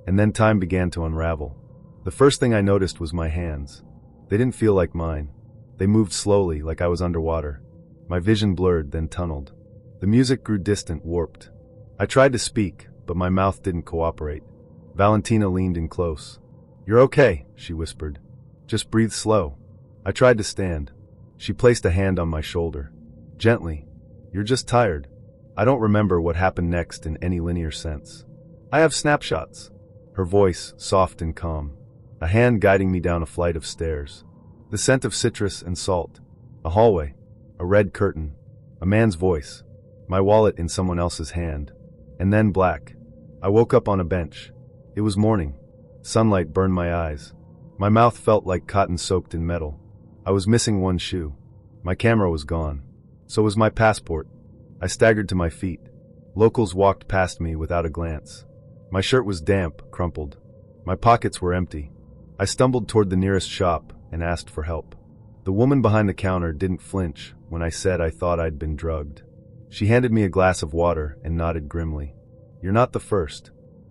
and then time began to unravel. The first thing I noticed was my hands. They didn't feel like mine. They moved slowly, like I was underwater. My vision blurred, then tunneled. The music grew distant, warped. I tried to speak, but my mouth didn't cooperate. Valentina leaned in close. You're okay, she whispered. Just breathe slow. I tried to stand. She placed a hand on my shoulder. Gently. You're just tired. I don't remember what happened next in any linear sense. I have snapshots. Her voice, soft and calm. A hand guiding me down a flight of stairs. The scent of citrus and salt. A hallway. A red curtain. A man's voice. My wallet in someone else's hand. And then black. I woke up on a bench. It was morning. Sunlight burned my eyes. My mouth felt like cotton soaked in metal. I was missing 1 shoe. My camera was gone. So was my passport. I staggered to my feet. Locals walked past me without a glance. My shirt was damp, crumpled. My pockets were empty. I stumbled toward the nearest shop and asked for help. The woman behind the counter didn't flinch when I said I thought I'd been drugged. She handed me a glass of water and nodded grimly. You're not the first.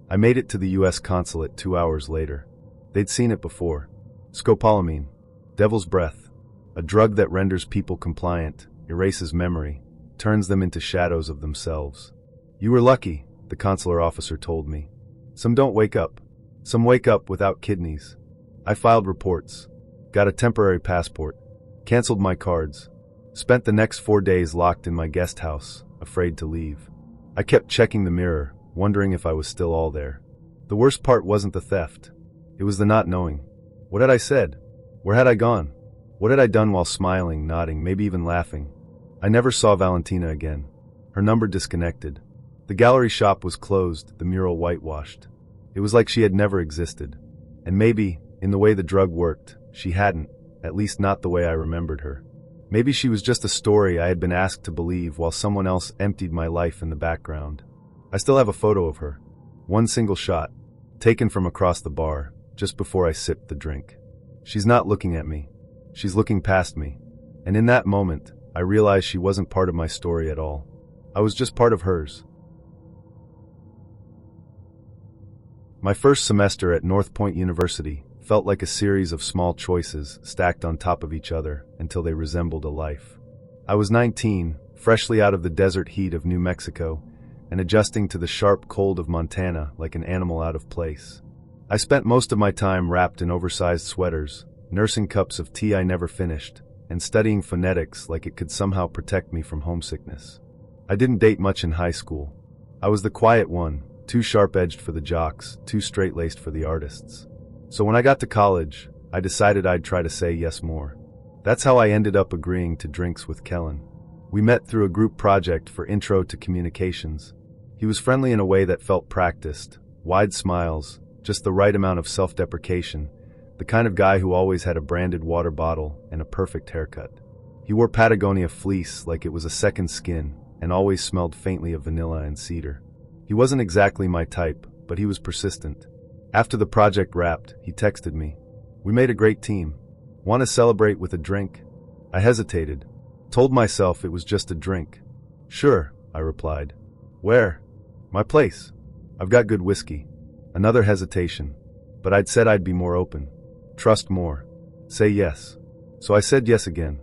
I made it to the U.S. consulate 2 hours later. They'd seen it before. Scopolamine. Devil's breath. A drug that renders people compliant, erases memory, turns them into shadows of themselves. You were lucky, the consular officer told me. Some don't wake up. Some wake up without kidneys. I filed reports. Got a temporary passport. Canceled my cards. Spent the next 4 days locked in my guest house, afraid to leave. I kept checking the mirror, wondering if I was still all there. The worst part wasn't the theft. It was the not knowing. What had I said? Where had I gone? What had I done while smiling, nodding, maybe even laughing? I never saw Valentina again. Her number disconnected. The gallery shop was closed, the mural whitewashed. It was like she had never existed. And maybe, in the way the drug worked, she hadn't, at least not the way I remembered her. Maybe she was just a story I had been asked to believe while someone else emptied my life in the background. I still have a photo of her. 1 single shot, taken from across the bar, just before I sipped the drink. She's not looking at me. She's looking past me. And in that moment, I realized she wasn't part of my story at all. I was just part of hers. My first semester at North Point University felt like a series of small choices stacked on top of each other until they resembled a life. I was 19, freshly out of the desert heat of New Mexico, and adjusting to the sharp cold of Montana like an animal out of place. I spent most of my time wrapped in oversized sweaters, nursing cups of tea I never finished, and studying phonetics like it could somehow protect me from homesickness. I didn't date much in high school. I was the quiet one, too sharp-edged for the jocks, too straight-laced for the artists. So when I got to college, I decided I'd try to say yes more. That's how I ended up agreeing to drinks with Kellen. We met through a group project for Intro to Communications. He was friendly in a way that felt practiced, wide smiles, just the right amount of self-deprecation, the kind of guy who always had a branded water bottle and a perfect haircut. He wore Patagonia fleece like it was a second skin and always smelled faintly of vanilla and cedar. He wasn't exactly my type, but he was persistent. After the project wrapped, he texted me. We made a great team. Want to celebrate with a drink? I hesitated. Told myself it was just a drink. Sure, I replied. Where? My place. I've got good whiskey. Another hesitation. But I'd said I'd be more open. Trust more. Say yes. So I said yes again.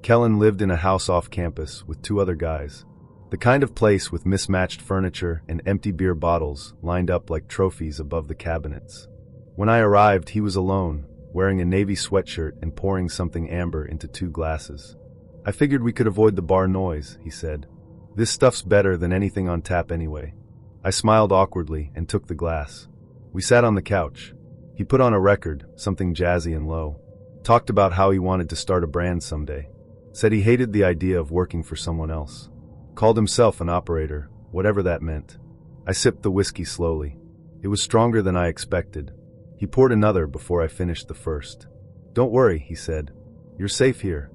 Kellen lived in a house off campus with 2 other guys. The kind of place with mismatched furniture and empty beer bottles lined up like trophies above the cabinets. When I arrived, he was alone, wearing a navy sweatshirt and pouring something amber into 2 glasses. I figured we could avoid the bar noise, he said. This stuff's better than anything on tap anyway. I smiled awkwardly and took the glass. We sat on the couch. He put on a record, something jazzy and low. Talked about how he wanted to start a brand someday. Said he hated the idea of working for someone else. Called himself an operator, whatever that meant. I sipped the whiskey slowly. It was stronger than I expected. He poured another before I finished the first. Don't worry, he said. You're safe here.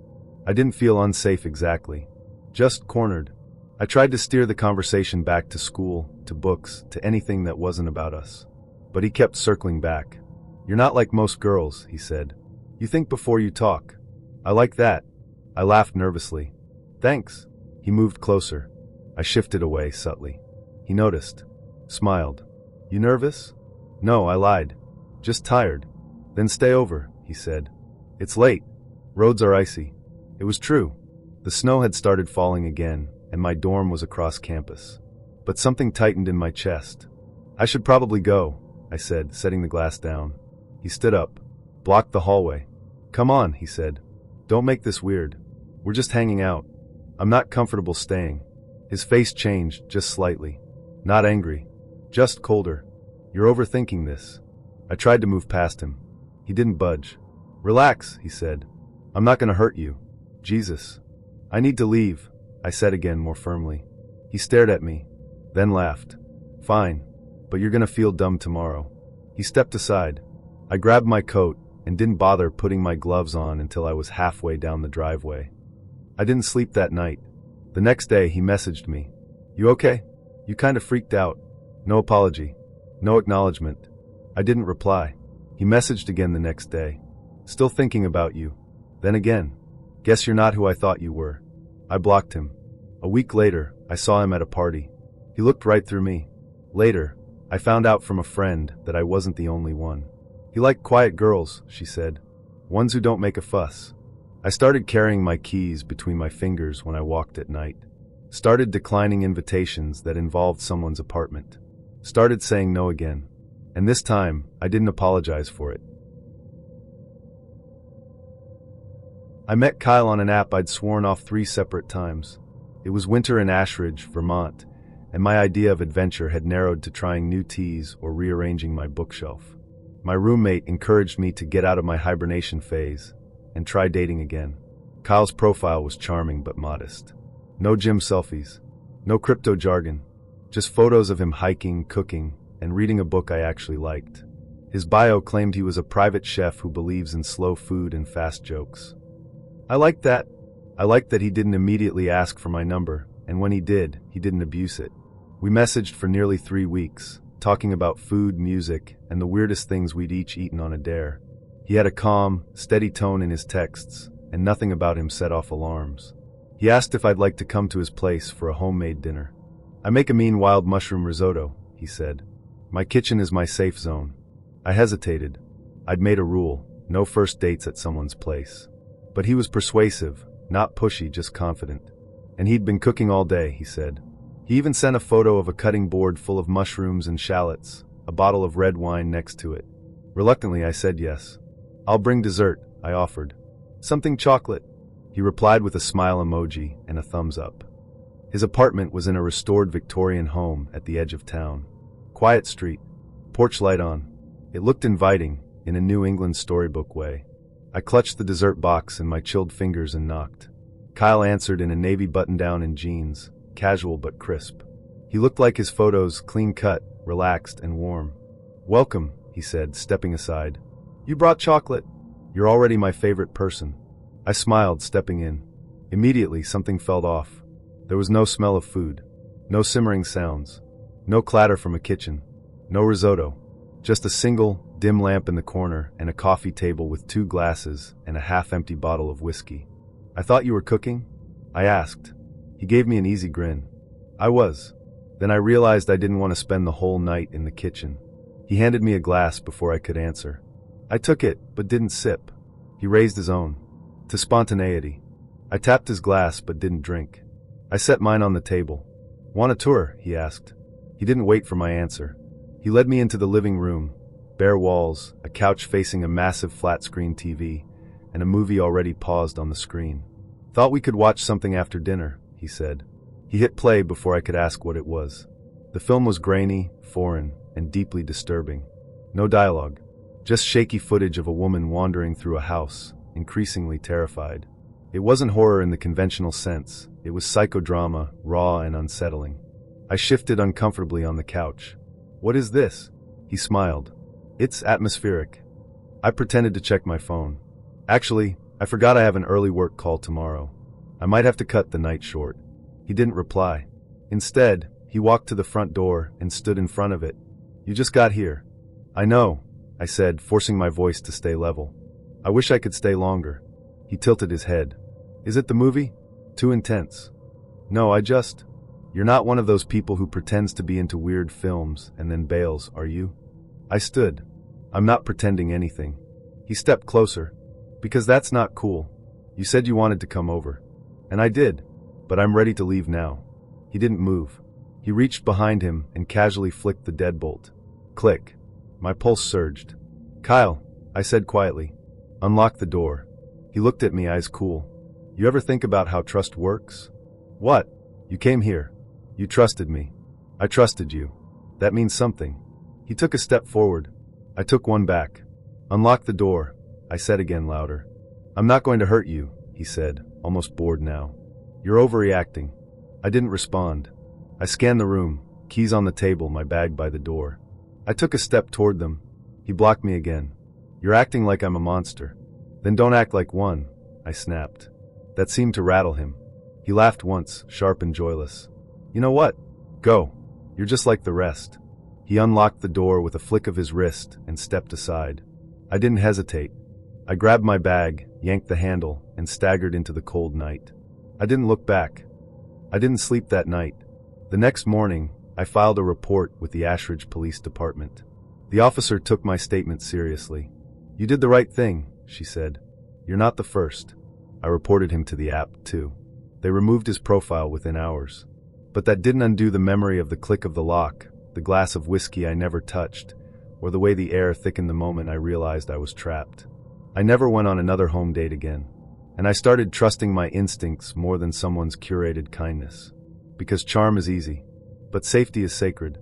I didn't feel unsafe exactly. Just cornered. I tried to steer the conversation back to school, to books, to anything that wasn't about us. But he kept circling back. You're not like most girls, he said. You think before you talk. I like that. I laughed nervously. Thanks. He moved closer. I shifted away subtly. He noticed. Smiled. You nervous? No, I lied. Just tired. Then stay over, he said. It's late. Roads are icy. It was true. The snow had started falling again, and my dorm was across campus. But something tightened in my chest. I should probably go, I said, setting the glass down. He stood up, blocked the hallway. Come on, he said. Don't make this weird. We're just hanging out. I'm not comfortable staying. His face changed just slightly. Not angry. Just colder. You're overthinking this. I tried to move past him. He didn't budge. Relax, he said. I'm not going to hurt you. Jesus. I need to leave, I said again more firmly. He stared at me, then laughed. Fine, but you're going to feel dumb tomorrow. He stepped aside. I grabbed my coat and didn't bother putting my gloves on until I was halfway down the driveway. I didn't sleep that night. The next day he messaged me. You okay? You kind of freaked out. No apology. No acknowledgement. I didn't reply. He messaged again the next day. Still thinking about you. Then again. Guess you're not who I thought you were. I blocked him. A week later, I saw him at a party. He looked right through me. Later, I found out from a friend that I wasn't the only one. He liked quiet girls, she said. Ones who don't make a fuss. I started carrying my keys between my fingers when I walked at night. Started declining invitations that involved someone's apartment. Started saying no again. And this time, I didn't apologize for it. I met Kyle on an app I'd sworn off 3 separate times. It was winter in Ashridge, Vermont, and my idea of adventure had narrowed to trying new teas or rearranging my bookshelf. My roommate encouraged me to get out of my hibernation phase and try dating again. Kyle's profile was charming but modest. No gym selfies, no crypto jargon, just photos of him hiking, cooking, and reading a book I actually liked. His bio claimed he was a private chef who believes in slow food and fast jokes. I liked that. I liked that he didn't immediately ask for my number, and when he did, he didn't abuse it. We messaged for nearly 3 weeks, talking about food, music, and the weirdest things we'd each eaten on a dare. He had a calm, steady tone in his texts, and nothing about him set off alarms. He asked if I'd like to come to his place for a homemade dinner. I make a mean wild mushroom risotto, he said. My kitchen is my safe zone. I hesitated. I'd made a rule, no first dates at someone's place. But he was persuasive, not pushy, just confident. And he'd been cooking all day, he said. He even sent a photo of a cutting board full of mushrooms and shallots, a bottle of red wine next to it. Reluctantly, I said yes. I'll bring dessert, I offered. Something chocolate. He replied with a smile emoji and a thumbs up. His apartment was in a restored Victorian home at the edge of town. Quiet street, porch light on. It looked inviting, in a New England storybook way. I clutched the dessert box in my chilled fingers and knocked. Kyle answered in a navy button-down and jeans, casual but crisp. He looked like his photos, clean-cut, relaxed, and warm. Welcome, he said, stepping aside. You brought chocolate. You're already my favorite person. I smiled, stepping in. Immediately, something felt off. There was no smell of food, no simmering sounds, no clatter from a kitchen, no risotto, just a single, dim lamp in the corner and a coffee table with 2 glasses and a half-empty bottle of whiskey. I thought you were cooking? I asked. He gave me an easy grin. I was. Then I realized I didn't want to spend the whole night in the kitchen. He handed me a glass before I could answer. I took it, but didn't sip. He He raised his own. To spontaneity. I tapped his glass but didn't drink. I set mine on the table. "Want a tour?" he asked. He didn't wait for my answer. He led me into the living room. Bare walls, a couch facing a massive flat-screen TV, and a movie already paused on the screen. "Thought we could watch something after dinner," he said. He hit play before I could ask what it was. The film was grainy, foreign, and deeply disturbing. No dialogue. Just shaky footage of a woman wandering through a house, increasingly terrified. It wasn't horror in the conventional sense. It was psychodrama, raw and unsettling. I shifted uncomfortably on the couch. "What is this?" He smiled. "It's atmospheric." I pretended to check my phone. "Actually, I forgot I have an early work call tomorrow. I might have to cut the night short." He didn't reply. Instead, he walked to the front door and stood in front of it. "You just got here." "I know," I said, forcing my voice to stay level. "I wish I could stay longer." He tilted his head. "Is it the movie? Too intense?" "No, You're not one of those people who pretends to be into weird films and then bails, are you?" I stood. "I'm not pretending anything." He stepped closer. "Because that's not cool. You said you wanted to come over. And I did. But I'm ready to leave now." He didn't move. He reached behind him and casually flicked the deadbolt. Click. My pulse surged. "Kyle," I said quietly. "Unlock the door." He looked at me, eyes cool. "You ever think about how trust works?" "What?" "You came here. You trusted me. I trusted you. That means something." He took a step forward. I took one back. "Unlock the door," I said again louder. "I'm not going to hurt you," he said, almost bored now. "You're overreacting." I didn't respond. I scanned the room, keys on the table, my bag by the door. I took a step toward them. He blocked me again. "You're acting like I'm a monster." "Then don't act like one," I snapped. That seemed to rattle him. He laughed once, sharp and joyless. "You know what? Go. You're just like the rest." He unlocked the door with a flick of his wrist and stepped aside. I didn't hesitate. I grabbed my bag, yanked the handle, and staggered into the cold night. I didn't look back. I didn't sleep that night. The next morning, I filed a report with the Ashridge Police Department. The officer took my statement seriously. "You did the right thing," she said. "You're not the first." I reported him to the app, too. They removed his profile within hours. But that didn't undo the memory of the click of the lock, the glass of whiskey I never touched, or the way the air thickened the moment I realized I was trapped. I never went on another home date again. And I started trusting my instincts more than someone's curated kindness. Because charm is easy, but safety is sacred.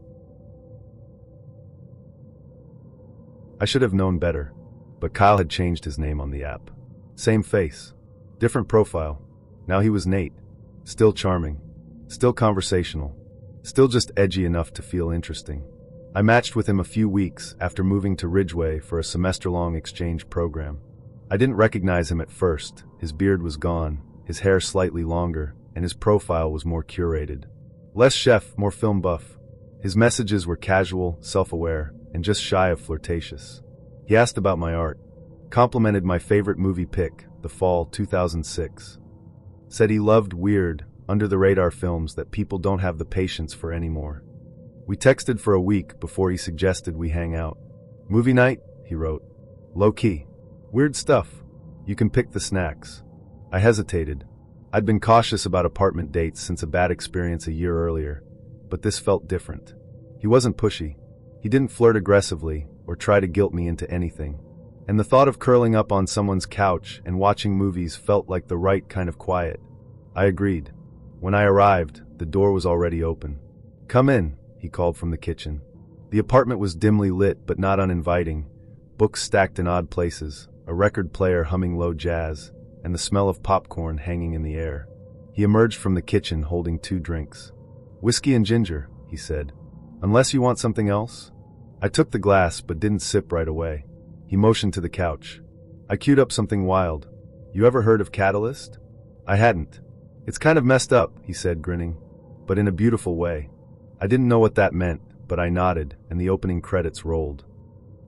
I should have known better, but Kyle had changed his name on the app. Same face, different profile. Now he was Nate. Still charming, still conversational, still just edgy enough to feel interesting. I matched with him a few weeks after moving to Ridgeway for a semester-long exchange program. I didn't recognize him at first. His beard was gone, his hair slightly longer, and his profile was more curated. Less chef, more film buff. His messages were casual, self-aware, and just shy of flirtatious. He asked about my art, complimented my favorite movie pick, The Fall 2006. Said he loved weird, under-the-radar films that people don't have the patience for anymore. We texted for a week before he suggested we hang out. "Movie night," he wrote. "Low-key. Weird stuff. You can pick the snacks." I hesitated. I'd been cautious about apartment dates since a bad experience a year earlier, but this felt different. He wasn't pushy. He didn't flirt aggressively or try to guilt me into anything. And the thought of curling up on someone's couch and watching movies felt like the right kind of quiet. I agreed. When I arrived, the door was already open. "Come in," he called from the kitchen. The apartment was dimly lit but not uninviting, books stacked in odd places, a record player humming low jazz, and the smell of popcorn hanging in the air. He emerged from the kitchen holding 2 drinks. "Whiskey and ginger," he said. "Unless you want something else?" I took the glass but didn't sip right away. He motioned to the couch. I queued up something wild. "You ever heard of Catalyst?" I hadn't. "It's kind of messed up," he said, grinning, "but in a beautiful way." I didn't know what that meant, but I nodded, and the opening credits rolled.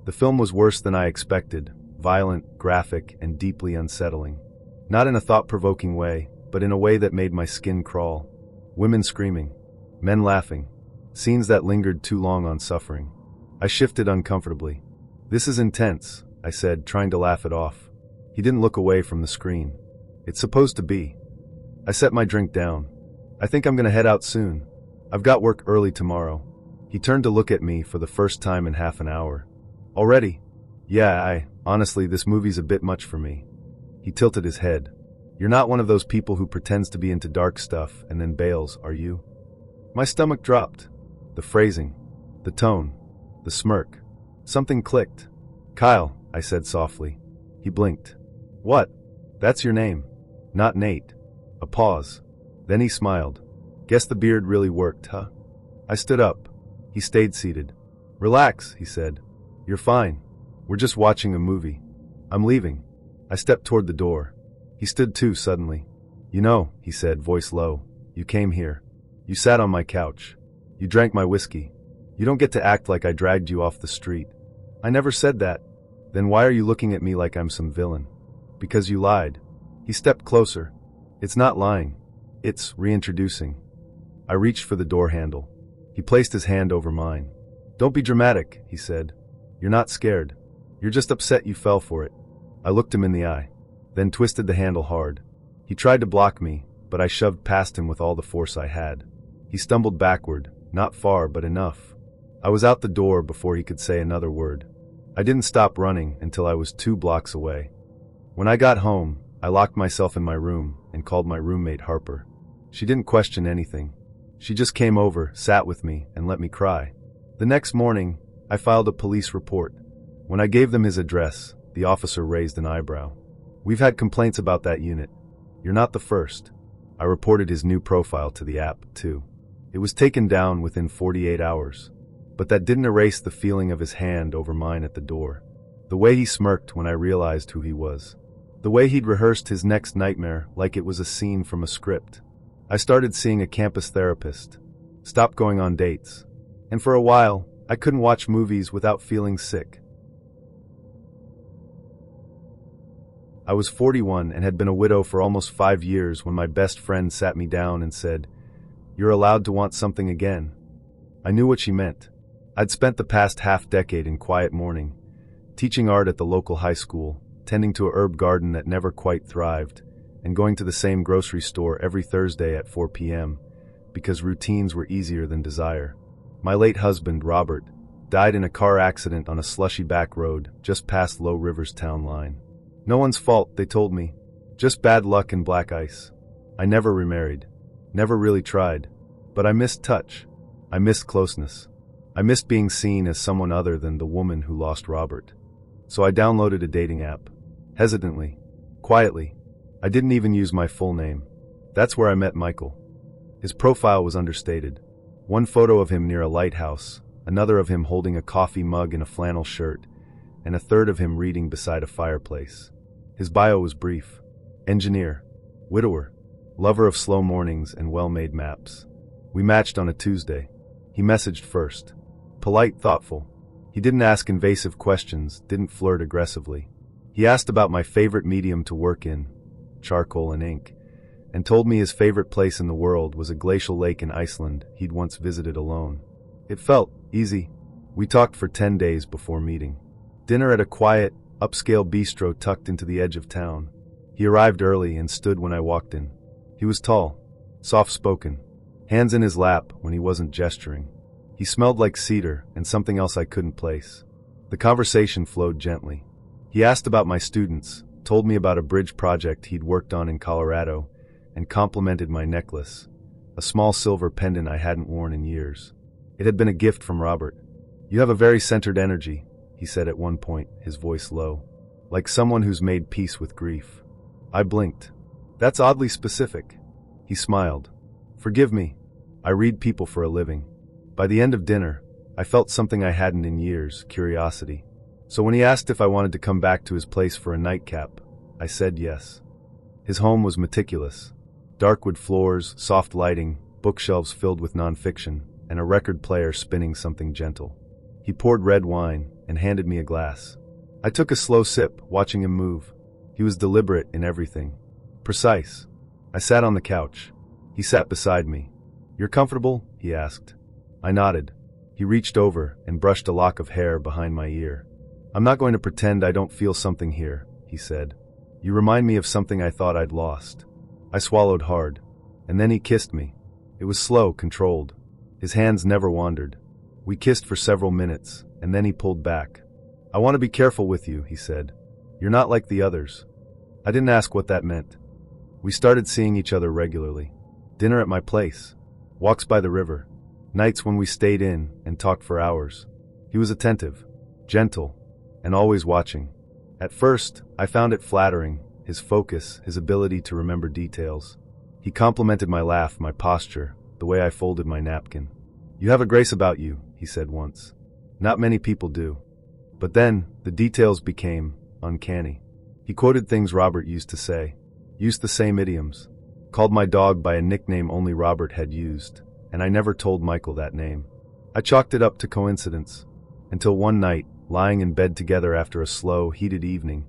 The film was worse than I expected, violent, graphic, and deeply unsettling. Not in a thought-provoking way, but in a way that made my skin crawl. Women screaming, men laughing, scenes that lingered too long on suffering. I shifted uncomfortably. "This is intense," I said, trying to laugh it off. He didn't look away from the screen. It's supposed to be. I set my drink down. I think I'm gonna head out soon. I've got work early tomorrow. He turned to look at me for the first time in half an hour. Already? Yeah, honestly, this movie's a bit much for me. He tilted his head. You're not one of those people who pretends to be into dark stuff and then bails, are you? My stomach dropped. The phrasing, the tone, the smirk. Something clicked. Kyle, I said softly. He blinked. What? That's your name. Not Nate. A pause. Then he smiled. Guess the beard really worked, huh? I stood up. He stayed seated. Relax, he said. You're fine. We're just watching a movie. I'm leaving. I stepped toward the door. He stood too suddenly. You know, he said, voice low, you came here. You sat on my couch. You drank my whiskey. You don't get to act like I dragged you off the street. I never said that. Then why are you looking at me like I'm some villain? Because you lied. He stepped closer. It's not lying. It's reintroducing. I reached for the door handle. He placed his hand over mine. Don't be dramatic, he said. You're not scared. You're just upset you fell for it. I looked him in the eye, then twisted the handle hard. He tried to block me, but I shoved past him with all the force I had. He stumbled backward, not far, but enough. I was out the door before he could say another word. I didn't stop running until I was 2 blocks away. When I got home, I locked myself in my room and called my roommate Harper. She didn't question anything. She just came over, sat with me, and let me cry. The next morning, I filed a police report. When I gave them his address, the officer raised an eyebrow. We've had complaints about that unit. You're not the first. I reported his new profile to the app, too. It was taken down within 48 hours. But that didn't erase the feeling of his hand over mine at the door. The way he smirked when I realized who he was. The way he'd rehearsed his next nightmare like it was a scene from a script. I started seeing a campus therapist. Stopped going on dates. And for a while, I couldn't watch movies without feeling sick. I was 41 and had been a widow for almost 5 years when my best friend sat me down and said, "You're allowed to want something again." I knew what she meant. I'd spent the past half-decade in quiet mourning, teaching art at the local high school, tending to a herb garden that never quite thrived, and going to the same grocery store every Thursday at 4 p.m. because routines were easier than desire. My late husband, Robert, died in a car accident on a slushy back road just past Low River's town line. No one's fault, they told me. Just bad luck and black ice. I never remarried. Never really tried. But I missed touch. I missed closeness. I missed being seen as someone other than the woman who lost Robert. So I downloaded a dating app. Hesitantly. Quietly. I didn't even use my full name. That's where I met Michael. His profile was understated. One photo of him near a lighthouse, another of him holding a coffee mug and a flannel shirt, and a third of him reading beside a fireplace. His bio was brief. Engineer. Widower. Lover of slow mornings and well-made maps. We matched on a Tuesday. He messaged first. Polite, thoughtful. He didn't ask invasive questions, didn't flirt aggressively. He asked about my favorite medium to work in, charcoal and ink, and told me his favorite place in the world was a glacial lake in Iceland he'd once visited alone. It felt easy. We talked for 10 days before meeting. Dinner at a quiet, upscale bistro tucked into the edge of town. He arrived early and stood when I walked in. He was tall, soft-spoken, hands in his lap when he wasn't gesturing. He smelled like cedar and something else I couldn't place. The conversation flowed gently. He asked about my students, told me about a bridge project he'd worked on in Colorado, and complimented my necklace, a small silver pendant I hadn't worn in years. It had been a gift from Robert. "You have a very centered energy," he said at one point, his voice low, like someone who's made peace with grief. I blinked. "That's oddly specific." He smiled. "Forgive me. I read people for a living." By the end of dinner, I felt something I hadn't in years, curiosity. So when he asked if I wanted to come back to his place for a nightcap, I said yes. His home was meticulous. Dark wood floors, soft lighting, bookshelves filled with nonfiction, and a record player spinning something gentle. He poured red wine and handed me a glass. I took a slow sip, watching him move. He was deliberate in everything. Precise. I sat on the couch. He sat beside me. "You're comfortable?" he asked. I nodded. He reached over and brushed a lock of hair behind my ear. "I'm not going to pretend I don't feel something here," he said. You remind me of something I thought I'd lost. I swallowed hard. And then he kissed me. It was slow, controlled. His hands never wandered. We kissed for several minutes, and then he pulled back. I want to be careful with you, he said. You're not like the others. I didn't ask what that meant. We started seeing each other regularly. Dinner at my place. Walks by the river. Nights when we stayed in and talked for hours. He was attentive, gentle, and always watching. At first, I found it flattering, his focus, his ability to remember details. He complimented my laugh, my posture, the way I folded my napkin. You have a grace about you, he said once. Not many people do. But then, the details became uncanny. He quoted things Robert used to say, used the same idioms, called my dog by a nickname only Robert had used, and I never told Michael that name. I chalked it up to coincidence, until one night, lying in bed together after a slow, heated evening,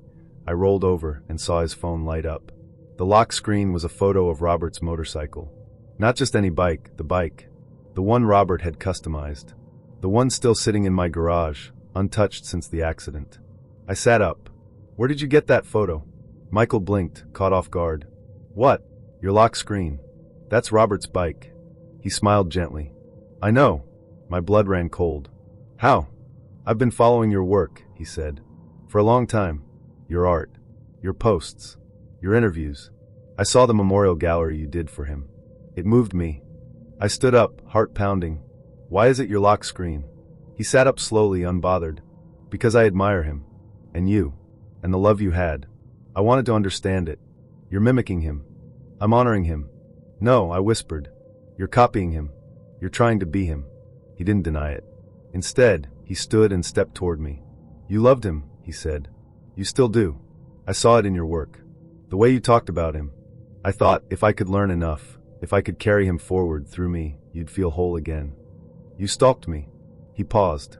I rolled over and saw his phone light up. The lock screen was a photo of Robert's motorcycle. Not just any bike, the one Robert had customized. The one still sitting in my garage, untouched since the accident. I sat up. Where did you get that photo? Michael blinked, caught off guard. What? Your lock screen. That's Robert's bike. He smiled gently. I know. My blood ran cold. How? I've been following your work, he said. For a long time. Your art. Your posts. Your interviews. I saw the memorial gallery you did for him. It moved me. I stood up, heart pounding. Why is it your lock screen? He sat up slowly, unbothered. Because I admire him. And you. And the love you had. I wanted to understand it. You're mimicking him. I'm honoring him. No, I whispered. You're copying him. You're trying to be him. He didn't deny it. Instead, he stood and stepped toward me. You loved him, he said. You still do. I saw it in your work. The way you talked about him. I thought, if I could learn enough, if I could carry him forward through me, you'd feel whole again. You stalked me. He paused.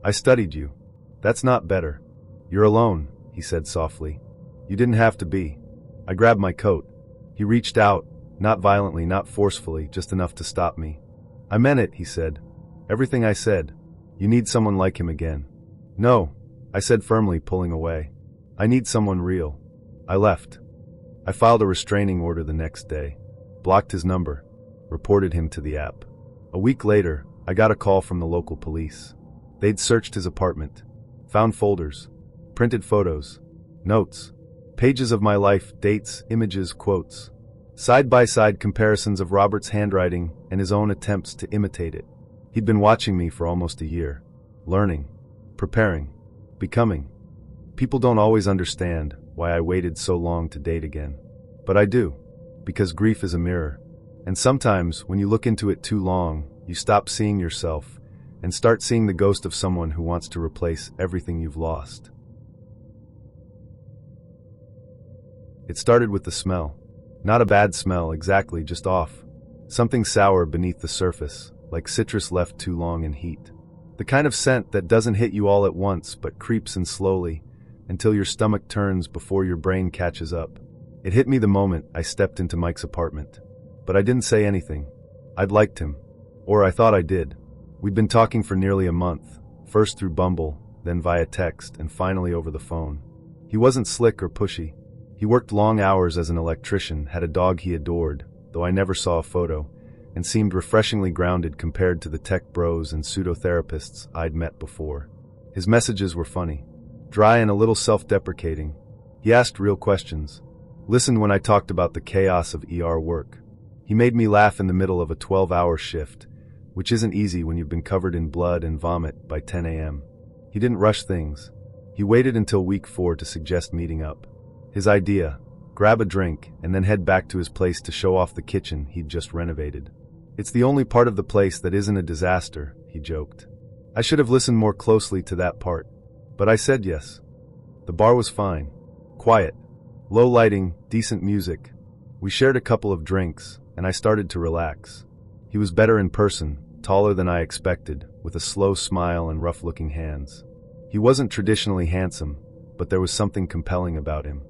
I studied you. That's not better. You're alone, he said softly. You didn't have to be. I grabbed my coat. He reached out, not violently, not forcefully, just enough to stop me. I meant it, he said. Everything I said. You need someone like him again. No, I said firmly, pulling away. I need someone real. I left. I filed a restraining order the next day, blocked his number, reported him to the app. A week later, I got a call from the local police. They'd searched his apartment, found folders, printed photos, notes, pages of my life, dates, images, quotes, side-by-side comparisons of Robert's handwriting and his own attempts to imitate it. He'd been watching me for almost a year, learning, preparing, becoming. People don't always understand why I waited so long to date again. But I do, because grief is a mirror. And sometimes, when you look into it too long, you stop seeing yourself and start seeing the ghost of someone who wants to replace everything you've lost. It started with the smell. Not a bad smell, exactly, just off. Something sour beneath the surface, like citrus left too long in heat. The kind of scent that doesn't hit you all at once, but creeps in slowly, until your stomach turns before your brain catches up. It hit me the moment I stepped into Mike's apartment. But I didn't say anything. I'd liked him. Or I thought I did. We'd been talking for nearly a month, first through Bumble, then via text, and finally over the phone. He wasn't slick or pushy. He worked long hours as an electrician, had a dog he adored, though I never saw a photo, and seemed refreshingly grounded compared to the tech bros and pseudotherapists I'd met before. His messages were funny, dry and a little self-deprecating. He asked real questions, listened when I talked about the chaos of ER work. He made me laugh in the middle of a 12-hour shift, which isn't easy when you've been covered in blood and vomit by 10 a.m. He didn't rush things. He waited until week 4 to suggest meeting up. His idea, grab a drink and then head back to his place to show off the kitchen he'd just renovated. It's the only part of the place that isn't a disaster, he joked. I should have listened more closely to that part. But I said yes. The bar was fine. Quiet. Low lighting, decent music. We shared a couple of drinks, and I started to relax. He was better in person, taller than I expected, with a slow smile and rough-looking hands. He wasn't traditionally handsome, but there was something compelling about him.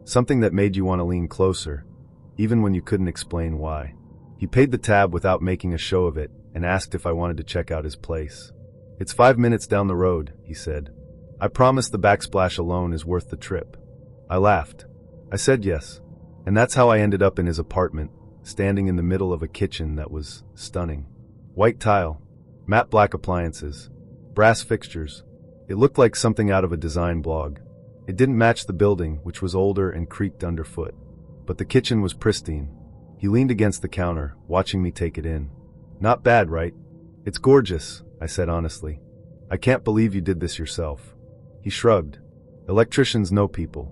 Something that made you want to lean closer, even when you couldn't explain why. He paid the tab without making a show of it, and asked if I wanted to check out his place. It's 5 minutes down the road, he said. I promise the backsplash alone is worth the trip. I laughed. I said yes. And that's how I ended up in his apartment, standing in the middle of a kitchen that was stunning. White tile, matte black appliances, brass fixtures. It looked like something out of a design blog. It didn't match the building, which was older and creaked underfoot. But the kitchen was pristine. He leaned against the counter, watching me take it in. Not bad, right? It's gorgeous, I said honestly. I can't believe you did this yourself. He shrugged. Electricians know people.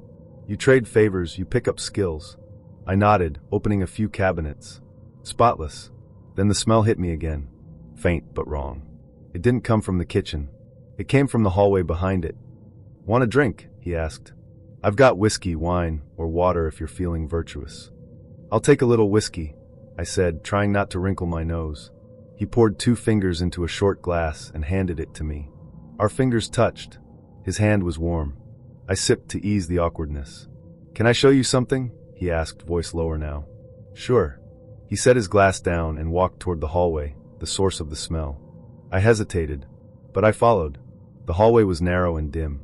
You trade favors, you pick up skills. I nodded, opening a few cabinets. Spotless. Then the smell hit me again. Faint, but wrong. It didn't come from the kitchen. It came from the hallway behind it. Want a drink? He asked. I've got whiskey, wine, or water if you're feeling virtuous. I'll take a little whiskey, I said, trying not to wrinkle my nose. He poured 2 fingers into a short glass and handed it to me. Our fingers touched. His hand was warm. I sipped to ease the awkwardness. Can I show you something? He asked, voice lower now. Sure. He set his glass down and walked toward the hallway, the source of the smell. I hesitated, but I followed. The hallway was narrow and dim.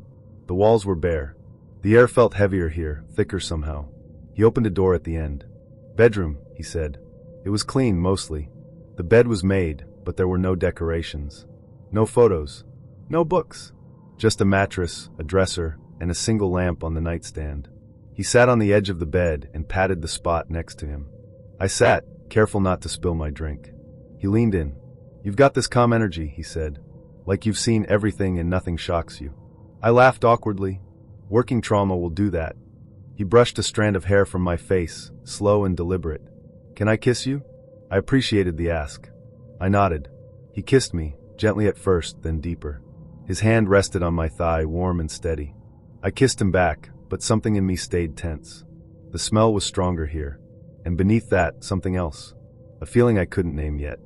The walls were bare. The air felt heavier here, thicker somehow. He opened a door at the end. Bedroom, he said. It was clean, mostly. The bed was made, but there were no decorations. No photos. No books. Just a mattress, a dresser, and a single lamp on the nightstand. He sat on the edge of the bed and patted the spot next to him. I sat, careful not to spill my drink. He leaned in. You've got this calm energy, he said. Like you've seen everything and nothing shocks you. I laughed awkwardly. Working trauma will do that. He brushed a strand of hair from my face, slow and deliberate. Can I kiss you? I appreciated the ask. I nodded. He kissed me, gently at first, then deeper. His hand rested on my thigh, warm and steady. I kissed him back, but something in me stayed tense. The smell was stronger here. And beneath that, something else. A feeling I couldn't name yet.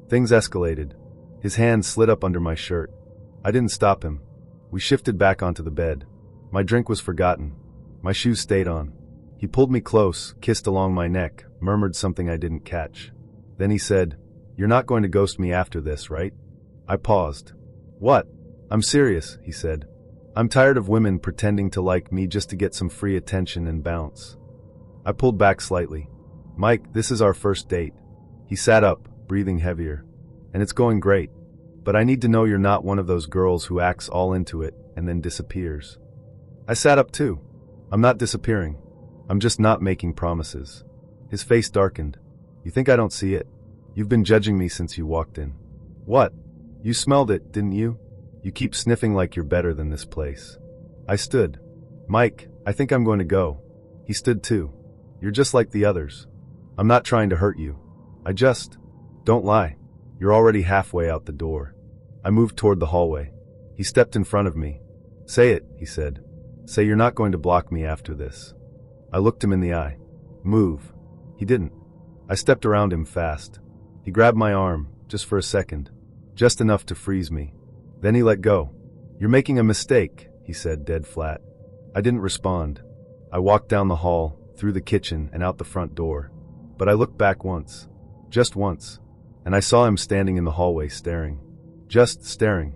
Things escalated. His hand slid up under my shirt. I didn't stop him. We shifted back onto the bed. My drink was forgotten. My shoes stayed on. He pulled me close, kissed along my neck, murmured something I didn't catch. Then he said, "You're not going to ghost me after this, right?" I paused. "What?" "I'm serious," he said. "I'm tired of women pretending to like me just to get some free attention and bounce." I pulled back slightly. "Mike, this is our first date." He sat up, breathing heavier. "And it's going great. But I need to know you're not one of those girls who acts all into it and then disappears." I sat up too. "I'm not disappearing. I'm just not making promises." His face darkened. "You think I don't see it? You've been judging me since you walked in." "What? You smelled it, didn't you? You keep sniffing like you're better than this place." I stood. "Mike, I think I'm going to go." He stood too. "You're just like the others. I'm not trying to hurt you. Don't lie. You're already halfway out the door." I moved toward the hallway. He stepped in front of me. "Say it," he said. "Say you're not going to block me after this." I looked him in the eye. "Move." He didn't. I stepped around him fast. He grabbed my arm, just for a second. Just enough to freeze me. Then he let go. "You're making a mistake," he said, dead flat. I didn't respond. I walked down the hall, through the kitchen, and out the front door. But I looked back once. Just once. And I saw him standing in the hallway staring. Just staring.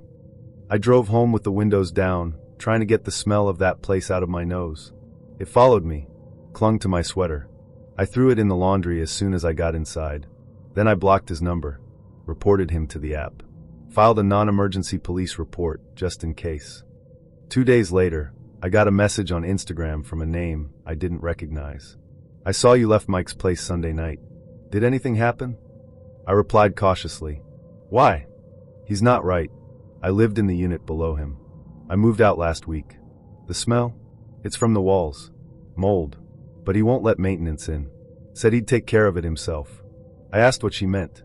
I drove home with the windows down, trying to get the smell of that place out of my nose. It followed me, clung to my sweater. I threw it in the laundry as soon as I got inside. Then I blocked his number, reported him to the app, filed a non-emergency police report just in case. 2 days later, I got a message on Instagram from a name I didn't recognize. "I saw you left Mike's place Sunday night. Did anything happen?" I replied cautiously. "Why?" "He's not right. I lived in the unit below him. I moved out last week. The smell? It's from the walls. Mold. But he won't let maintenance in. Said he'd take care of it himself." I asked what she meant.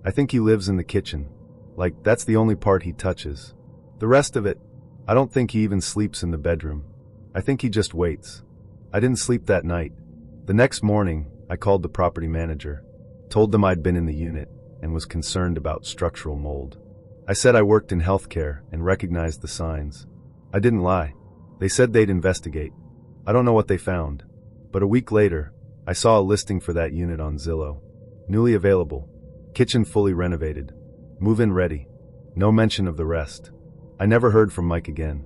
"I think he lives in the kitchen. Like, that's the only part he touches. The rest of it, I don't think he even sleeps in the bedroom. I think he just waits." I didn't sleep that night. The next morning, I called the property manager, told them I'd been in the unit, and was concerned about structural mold. I said I worked in healthcare and recognized the signs. I didn't lie. They said they'd investigate. I don't know what they found. But a week later, I saw a listing for that unit on Zillow. Newly available. Kitchen fully renovated. Move-in ready. No mention of the rest. I never heard from Mike again.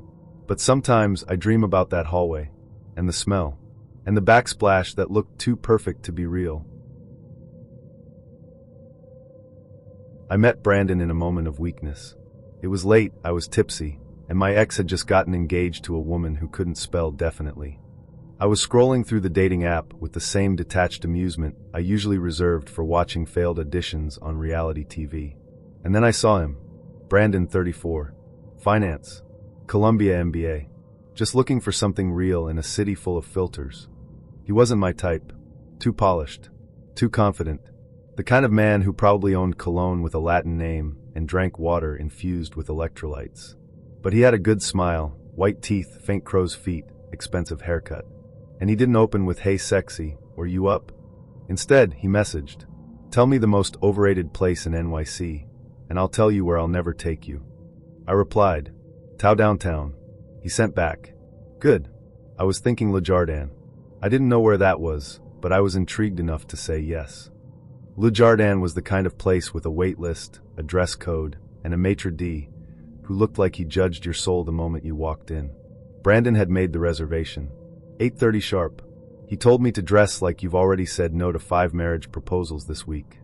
But sometimes I dream about that hallway. And the smell. and the backsplash that looked too perfect to be real. I met Brandon in a moment of weakness. It was late, I was tipsy, and my ex had just gotten engaged to a woman who couldn't spell definitely. I was scrolling through the dating app with the same detached amusement I usually reserved for watching failed auditions on reality TV. And then I saw him. Brandon, 34. Finance. Columbia MBA. Just looking for something real in a city full of filters. He wasn't my type. Too polished. Too confident. The kind of man who probably owned cologne with a Latin name and drank water infused with electrolytes. But he had a good smile, white teeth, faint crow's feet, expensive haircut. And he didn't open with, "Hey sexy, were you up?" Instead, he messaged, "Tell me the most overrated place in NYC, and I'll tell you where I'll never take you." I replied, "Tau downtown." He sent back, "Good. I was thinking Le Jardin." I didn't know where that was, but I was intrigued enough to say yes. Le Jardin was the kind of place with a wait list, a dress code, and a maitre d' who looked like he judged your soul the moment you walked in. Brandon had made the reservation. 8:30 sharp. He told me to dress like you've already said no to 5 marriage proposals this week.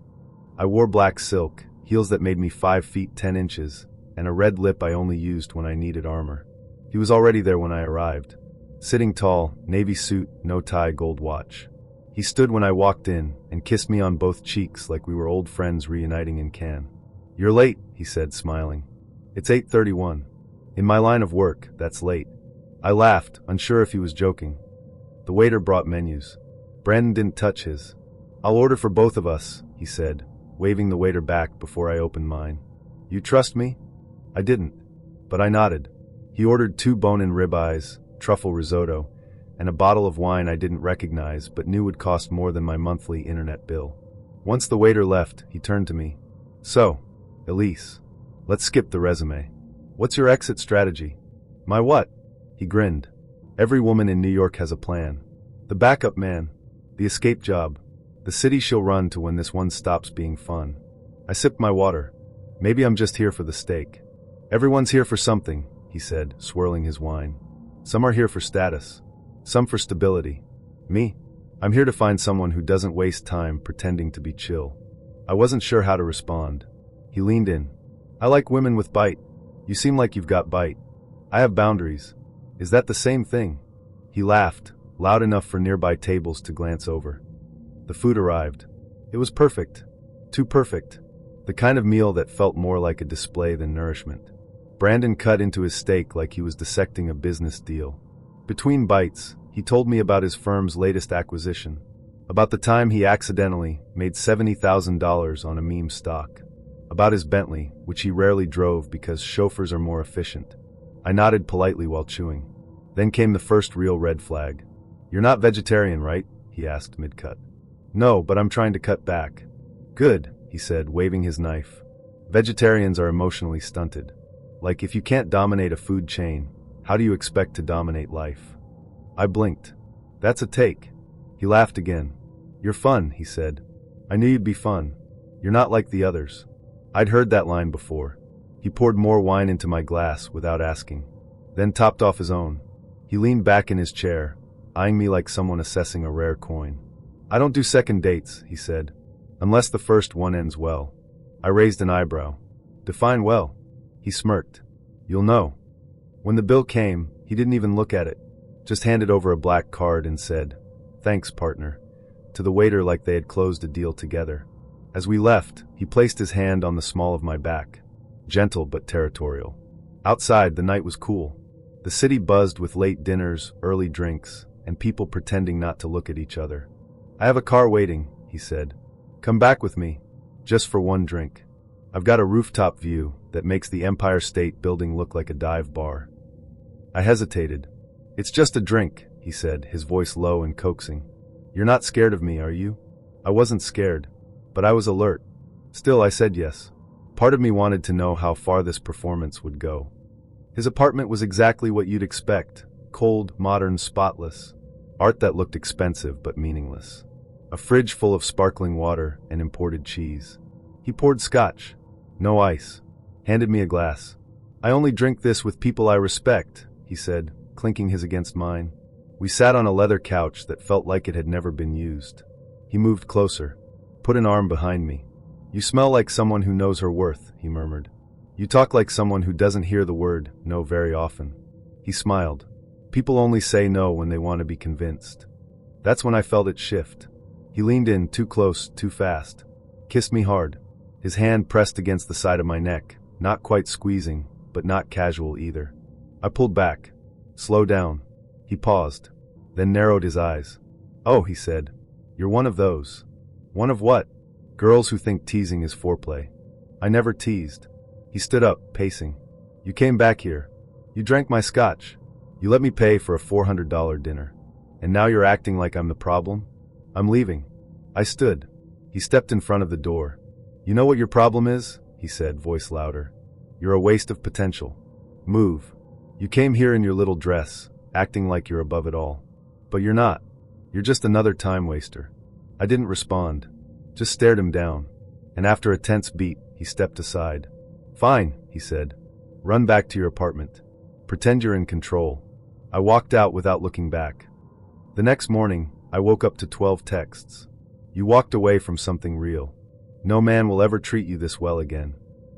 I wore black silk, heels that made me 5 feet 10 inches, and a red lip I only used when I needed armor. He was already there when I arrived. Sitting tall, navy suit, no tie, gold watch. He stood when I walked in and kissed me on both cheeks like we were old friends reuniting in Cannes. "You're late," he said, smiling. "It's 8:31. In my line of work, that's late." I laughed, unsure if he was joking. The waiter brought menus. Brandon didn't touch his. "I'll order for both of us," he said, waving the waiter back before I opened mine. "You trust me?" I didn't, but I nodded. He ordered 2 bone-in ribeyes, truffle risotto, and a bottle of wine I didn't recognize but knew would cost more than my monthly internet bill. Once the waiter left, he turned to me. "So, Elise, let's skip the resume. What's your exit strategy?" "My what?" He grinned. "Every woman in New York has a plan. The backup man. The escape job. The city she'll run to when this one stops being fun." I sipped my water. "Maybe I'm just here for the steak." "Everyone's here for something," he said, swirling his wine. "Some are here for status. Some for stability. Me? I'm here to find someone who doesn't waste time pretending to be chill." I wasn't sure how to respond. He leaned in. "I like women with bite. You seem like you've got bite." "I have boundaries." "Is that the same thing?" He laughed, loud enough for nearby tables to glance over. The food arrived. It was perfect. Too perfect. The kind of meal that felt more like a display than nourishment. Brandon cut into his steak like he was dissecting a business deal. Between bites, he told me about his firm's latest acquisition. About the time he accidentally made $70,000 on a meme stock. About his Bentley, which he rarely drove because chauffeurs are more efficient. I nodded politely while chewing. Then came the first real red flag. "You're not vegetarian, right?" he asked mid-cut. "No, but I'm trying to cut back." "Good," he said, waving his knife. "Vegetarians are emotionally stunted. Like, if you can't dominate a food chain, how do you expect to dominate life?" I blinked. "That's a take." He laughed again. "You're fun," he said. "I knew you'd be fun. You're not like the others." I'd heard that line before. He poured more wine into my glass without asking, then topped off his own. He leaned back in his chair, eyeing me like someone assessing a rare coin. "I don't do second dates," he said, "unless the first one ends well." I raised an eyebrow. "Define well." He smirked. "You'll know." When the bill came, he didn't even look at it, just handed over a black card and said, "Thanks, partner," to the waiter like they had closed a deal together. As we left, he placed his hand on the small of my back, gentle but territorial. Outside, the night was cool. The city buzzed with late dinners, early drinks, and people pretending not to look at each other. "I have a car waiting," he said. "Come back with me, just for one drink. I've got a rooftop view that makes the Empire State Building look like a dive bar." I hesitated. "It's just a drink," he said, his voice low and coaxing. "You're not scared of me, are you?" I wasn't scared, but I was alert. Still, I said yes. Part of me wanted to know how far this performance would go. His apartment was exactly what you'd expect. Cold, modern, spotless. Art that looked expensive but meaningless. A fridge full of sparkling water and imported cheese. He poured scotch. No ice. Handed me a glass. "I only drink this with people I respect," he said, clinking his against mine. We sat on a leather couch that felt like it had never been used. He moved closer, put an arm behind me. "You smell like someone who knows her worth," he murmured. "You talk like someone who doesn't hear the word no very often." He smiled. "People only say no when they want to be convinced." That's when I felt it shift. He leaned in, too close, too fast. Kissed me hard. His hand pressed against the side of my neck, not quite squeezing, but not casual either. I pulled back. "Slow down." He paused, then narrowed his eyes. "Oh," he said, "you're one of those." "One of what?" "Girls who think teasing is foreplay." "I never teased." He stood up, pacing. "You came back here. You drank my scotch. You let me pay for a $400 dinner. And now you're acting like I'm the problem?" "I'm leaving." I stood. He stepped in front of the door. "You know what your problem is?" he said, voice louder. "You're a waste of potential. Move. You came here in your little dress, acting like you're above it all. But you're not. You're just another time waster." I didn't respond, just stared him down. And after a tense beat, he stepped aside. "Fine," he said. "Run back to your apartment. Pretend you're in control." I walked out without looking back. The next morning, I woke up to 12 texts. "You walked away from something real. No man will ever treat you this well again.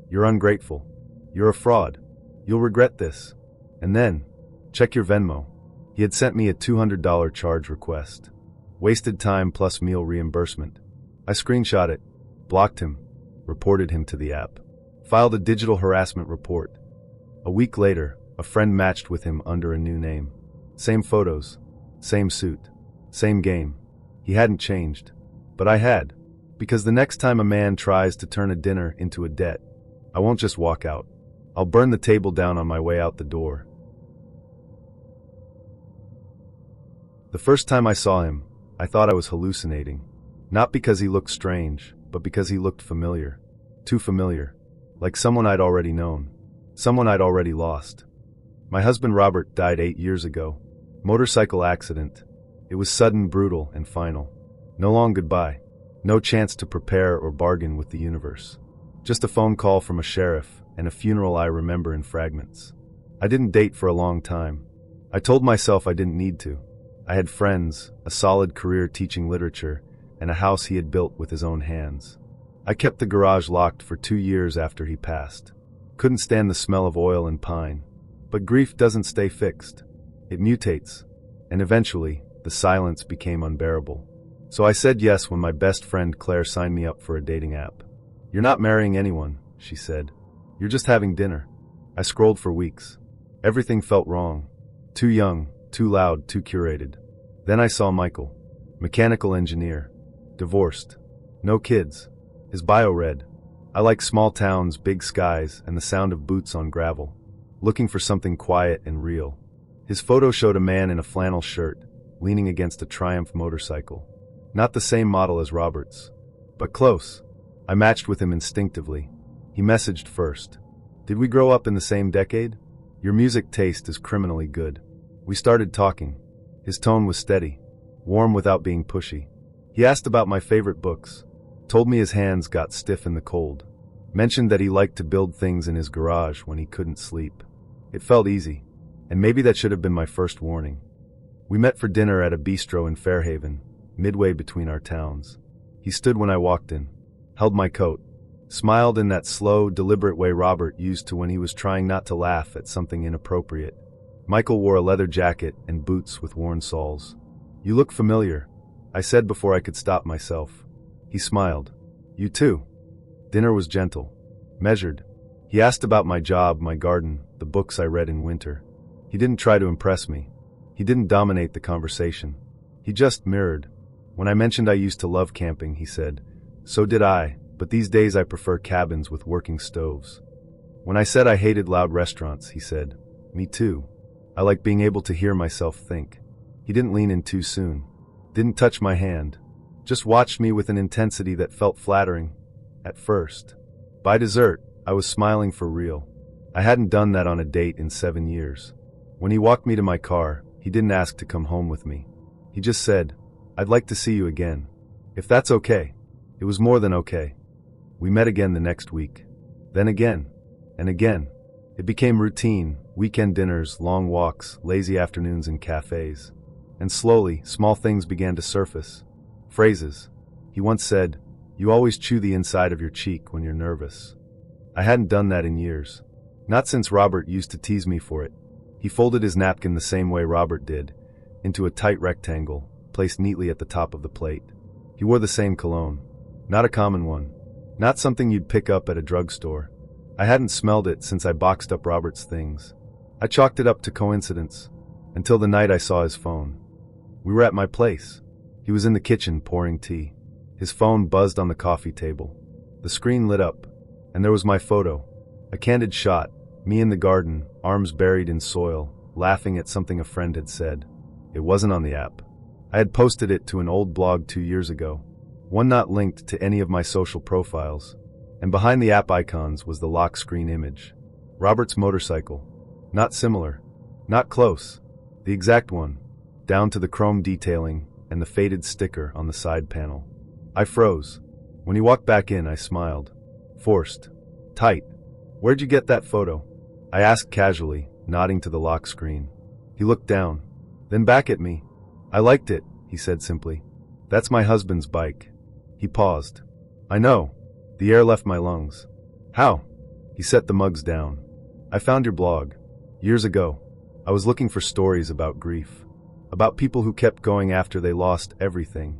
You're ungrateful. You're a fraud. You'll regret this. And then, check your Venmo." He had sent me a $200 charge request. Wasted time plus meal reimbursement. I screenshot it, blocked him, reported him to the app, filed a digital harassment report. A week later, a friend matched with him under a new name. Same photos, same suit, same game. He hadn't changed. But I had. Because the next time a man tries to turn a dinner into a debt, I won't just walk out. I'll burn the table down on my way out the door. The first time I saw him, I thought I was hallucinating. Not because he looked strange, but because he looked familiar. Too familiar. Like someone I'd already known. Someone I'd already lost. My husband Robert died 8 years ago. Motorcycle accident. It was sudden, brutal, and final. No long goodbye. No chance to prepare or bargain with the universe. Just a phone call from a sheriff and a funeral I remember in fragments. I didn't date for a long time. I told myself I didn't need to. I had friends, a solid career teaching literature, and a house he had built with his own hands. I kept the garage locked for 2 years after he passed. Couldn't stand the smell of oil and pine. But grief doesn't stay fixed. It mutates. And eventually, the silence became unbearable. So I said yes when my best friend Claire signed me up for a dating app. "You're not marrying anyone," she said. "You're just having dinner." I scrolled for weeks. Everything felt wrong. Too young, too loud, too curated. Then I saw Michael. Mechanical engineer. Divorced. No kids. His bio read, "I like small towns, big skies, and the sound of boots on gravel. Looking for something quiet and real." His photo showed a man in a flannel shirt, leaning against a Triumph motorcycle. Not the same model as Robert's, but close. I matched with him instinctively. He messaged first. "Did we grow up in the same decade? Your music taste is criminally good." We started talking. His tone was steady, warm without being pushy. He asked about my favorite books, told me his hands got stiff in the cold, mentioned that he liked to build things in his garage when he couldn't sleep. It felt easy, and maybe that should have been my first warning. We met for dinner at a bistro in Fairhaven, midway between our towns. He stood when I walked in, held my coat, smiled in that slow, deliberate way Robert used to when he was trying not to laugh at something inappropriate. Michael wore a leather jacket and boots with worn soles. "You look familiar," I said before I could stop myself. He smiled. "You too." Dinner was gentle, measured. He asked about my job, my garden, the books I read in winter. He didn't try to impress me. He didn't dominate the conversation. He just mirrored. When I mentioned I used to love camping, he said, "So did I, but these days I prefer cabins with working stoves." When I said I hated loud restaurants, he said, "Me too. I like being able to hear myself think." He didn't lean in too soon. Didn't touch my hand. Just watched me with an intensity that felt flattering, at first. By dessert, I was smiling for real. I hadn't done that on a date in 7 years. When he walked me to my car, he didn't ask to come home with me. He just said, "I'd like to see you again. If that's okay." It was more than okay. We met again the next week. Then again. And again. It became routine, weekend dinners, long walks, lazy afternoons in cafes. And slowly, small things began to surface. Phrases. He once said, "You always chew the inside of your cheek when you're nervous." I hadn't done that in years. Not since Robert used to tease me for it. He folded his napkin the same way Robert did, into a tight rectangle, placed neatly at the top of the plate. He wore the same cologne. Not a common one. Not something you'd pick up at a drugstore. I hadn't smelled it since I boxed up Robert's things. I chalked it up to coincidence, until the night I saw his phone. We were at my place. He was in the kitchen pouring tea. His phone buzzed on the coffee table. The screen lit up, and there was my photo. A candid shot, me in the garden, arms buried in soil, laughing at something a friend had said. It wasn't on the app. I had posted it to an old blog 2 years ago, one not linked to any of my social profiles, and behind the app icons was the lock screen image. Robert's motorcycle. Not similar. Not close. The exact one, down to the chrome detailing and the faded sticker on the side panel. I froze. When he walked back in, I smiled. Forced. Tight. "Where'd you get that photo?" I asked casually, nodding to the lock screen. He looked down, then back at me. "I liked it," he said simply. "That's my husband's bike." He paused. "I know." The air left my lungs. "How?" He set the mugs down. "I found your blog. Years ago. I was looking for stories about grief. About people who kept going after they lost everything.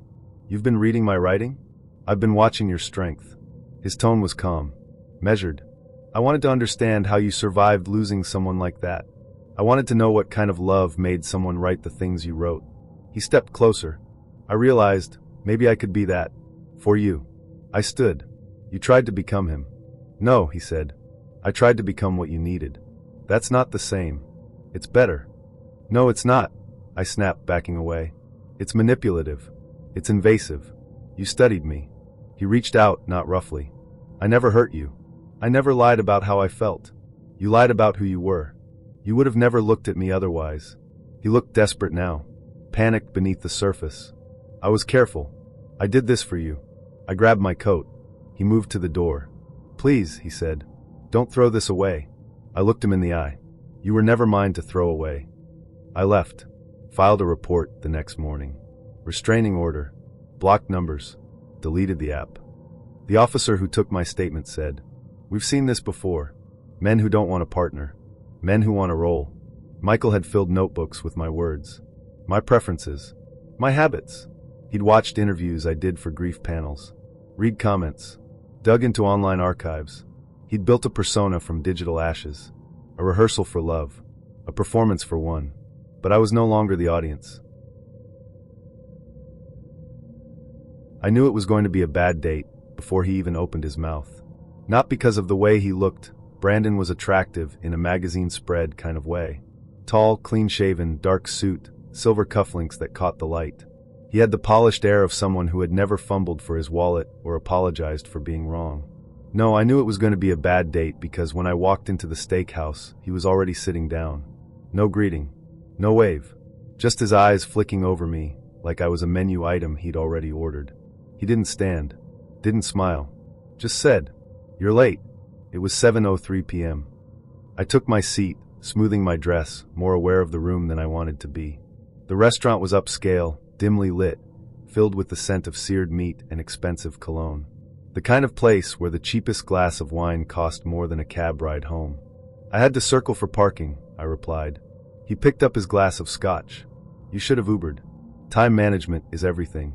You've been reading my writing? I've been watching your strength." His tone was calm, measured. "I wanted to understand how you survived losing someone like that. I wanted to know what kind of love made someone write the things you wrote." He stepped closer. I realized, maybe I could be that. For you. I stood. "You tried to become him." "No," he said. "I tried to become what you needed." "That's not the same." "It's better." "No, it's not," I snapped, backing away. "It's manipulative. It's invasive. You studied me." He reached out, not roughly. "I never hurt you. I never lied about how I felt. You lied about who you were. You would have never looked at me otherwise." He looked desperate now, panicked beneath the surface. "I was careful. I did this for you." I grabbed my coat. He moved to the door. "Please," he said. "Don't throw this away." I looked him in the eye. "You were never mine to throw away." I left. Filed a report the next morning. Restraining order. Blocked numbers. Deleted the app. The officer who took my statement said, "We've seen this before. Men who don't want a partner. Men who want a role." Michael had filled notebooks with my words. My preferences. My habits. He'd watched interviews I did for grief panels. Read comments. Dug into online archives. He'd built a persona from digital ashes. A rehearsal for love. A performance for one. But I was no longer the audience. I knew it was going to be a bad date before he even opened his mouth. Not because of the way he looked. Brandon was attractive in a magazine spread kind of way. Tall, clean-shaven, dark suit, silver cufflinks that caught the light. He had the polished air of someone who had never fumbled for his wallet or apologized for being wrong. No, I knew it was going to be a bad date because when I walked into the steakhouse, he was already sitting down. No greeting. No wave. Just his eyes flicking over me, like I was a menu item he'd already ordered. He didn't stand. Didn't smile. Just said, "You're late." It was 7:03 p.m. I took my seat, smoothing my dress, more aware of the room than I wanted to be. The restaurant was upscale, dimly lit, filled with the scent of seared meat and expensive cologne. The kind of place where the cheapest glass of wine cost more than a cab ride home. "I had to circle for parking," I replied. He picked up his glass of scotch. "You should have Ubered. Time management is everything."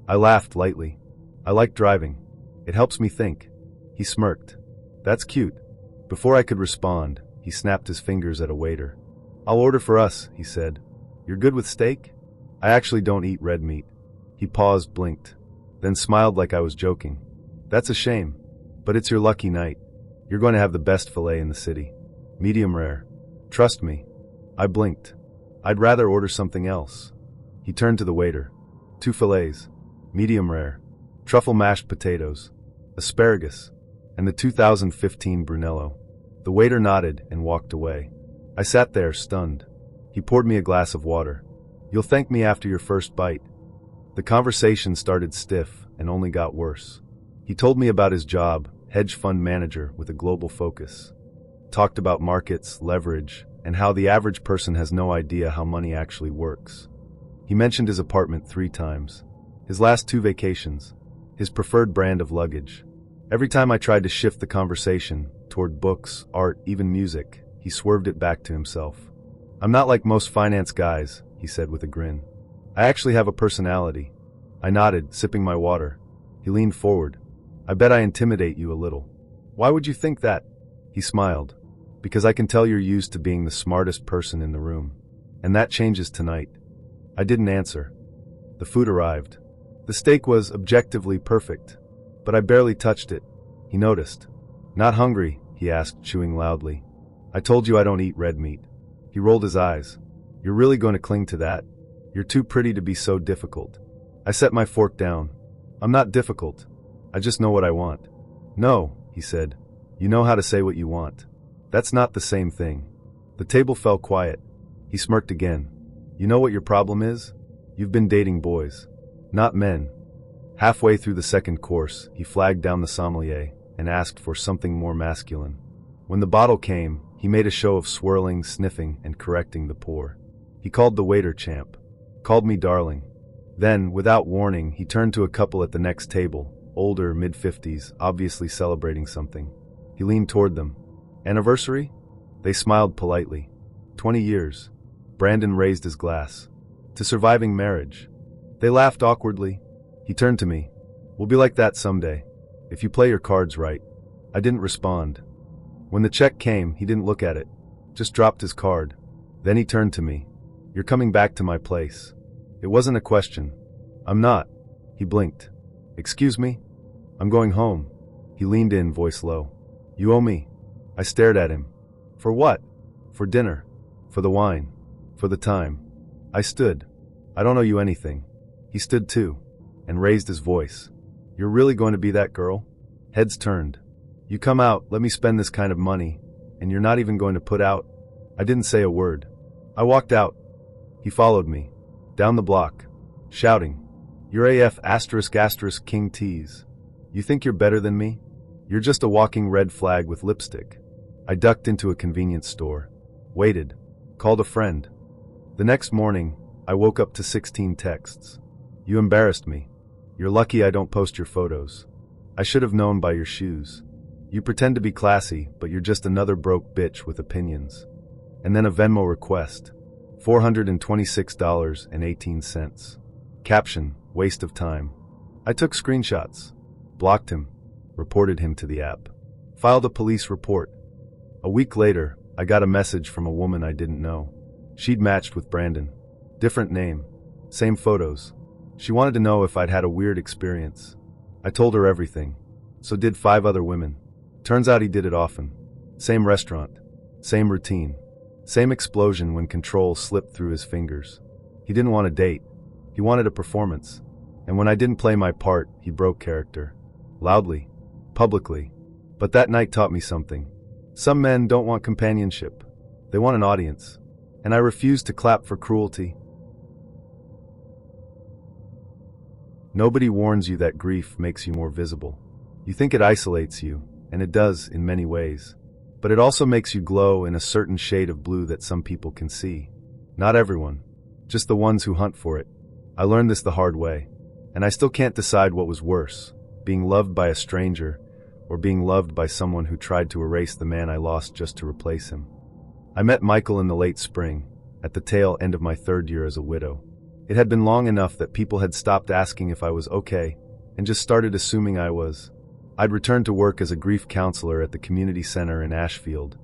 I laughed lightly. "I like driving. It helps me think." He smirked. "That's cute." Before I could respond, he snapped his fingers at a waiter. "I'll order for us," he said. "You're good with steak?" "I actually don't eat red meat." He paused, blinked, then smiled like I was joking. "That's a shame. But it's your lucky night. You're going to have the best filet in the city. Medium rare. Trust me." I blinked. "I'd rather order something else." He turned to the waiter. "2 fillets. Medium rare. Truffle mashed potatoes. Asparagus. And the 2015 Brunello." The waiter nodded and walked away. I sat there, stunned. He poured me a glass of water. "You'll thank me after your first bite." The conversation started stiff and only got worse. He told me about his job, hedge fund manager with a global focus. Talked about markets, leverage, and how the average person has no idea how money actually works. He mentioned his apartment 3 times. His last 2 vacations. His preferred brand of luggage. Every time I tried to shift the conversation toward books, art, even music, he swerved it back to himself. I'm not like most finance guys, he said with a grin. I actually have a personality. I nodded, sipping my water. He leaned forward. I bet I intimidate you a little. Why would you think that? He smiled. Because I can tell you're used to being the smartest person in the room. And that changes tonight. I didn't answer. The food arrived. The steak was objectively perfect, but I barely touched it. He noticed. Not hungry, he asked, chewing loudly. I told you I don't eat red meat. He rolled his eyes. You're really going to cling to that? You're too pretty to be so difficult. I set my fork down. I'm not difficult. I just know what I want. No, he said. You know how to say what you want. That's not the same thing. The table fell quiet. He smirked again. You know what your problem is? You've been dating boys. Not men. Halfway through the second course, he flagged down the sommelier and asked for something more masculine. When the bottle came, he made a show of swirling, sniffing, and correcting the pour. He called the waiter champ. Called me darling. Then, without warning, he turned to a couple at the next table, older, mid-50s, obviously celebrating something. He leaned toward them. Anniversary? They smiled politely. 20 years. Brandon raised his glass. To surviving marriage. They laughed awkwardly. He turned to me. We'll be like that someday. If you play your cards right. I didn't respond. When the check came, he didn't look at it. Just dropped his card. Then he turned to me. You're coming back to my place. It wasn't a question. I'm not. He blinked. Excuse me? I'm going home. He leaned in, voice low. You owe me. I stared at him. For what? For dinner. For the wine. For the time. I stood. I don't owe you anything. He stood too, and raised his voice. You're really going to be that girl? Heads turned. You come out, let me spend this kind of money, and you're not even going to put out? I didn't say a word. I walked out. He followed me. Down the block. Shouting. You're AF *** King Tease. You think you're better than me? You're just a walking red flag with lipstick. I ducked into a convenience store. Waited. Called a friend. The next morning, I woke up to 16 texts. You embarrassed me. You're lucky I don't post your photos. I should have known by your shoes. You pretend to be classy, but you're just another broke bitch with opinions. And then a Venmo request. $426.18. Caption, waste of time. I took screenshots. Blocked him. Reported him to the app. Filed a police report. A week later, I got a message from a woman I didn't know. She'd matched with Brandon. Different name. Same photos. She wanted to know if I'd had a weird experience. I told her everything. So did 5 other women. Turns out he did it often. Same restaurant. Same routine. Same explosion when control slipped through his fingers. He didn't want a date. He wanted a performance. And when I didn't play my part, he broke character. Loudly. Publicly. But that night taught me something. Some men don't want companionship. They want an audience. And I refuse to clap for cruelty. Nobody warns you that grief makes you more visible. You think it isolates you, and it does in many ways. But it also makes you glow in a certain shade of blue that some people can see. Not everyone. Just the ones who hunt for it. I learned this the hard way. And I still can't decide what was worse, being loved by a stranger, or being loved by someone who tried to erase the man I lost just to replace him. I met Michael in the late spring, at the tail end of my 3rd year as a widow. It had been long enough that people had stopped asking if I was okay, and just started assuming I was. I'd returned to work as a grief counselor at the community center in Ashfield,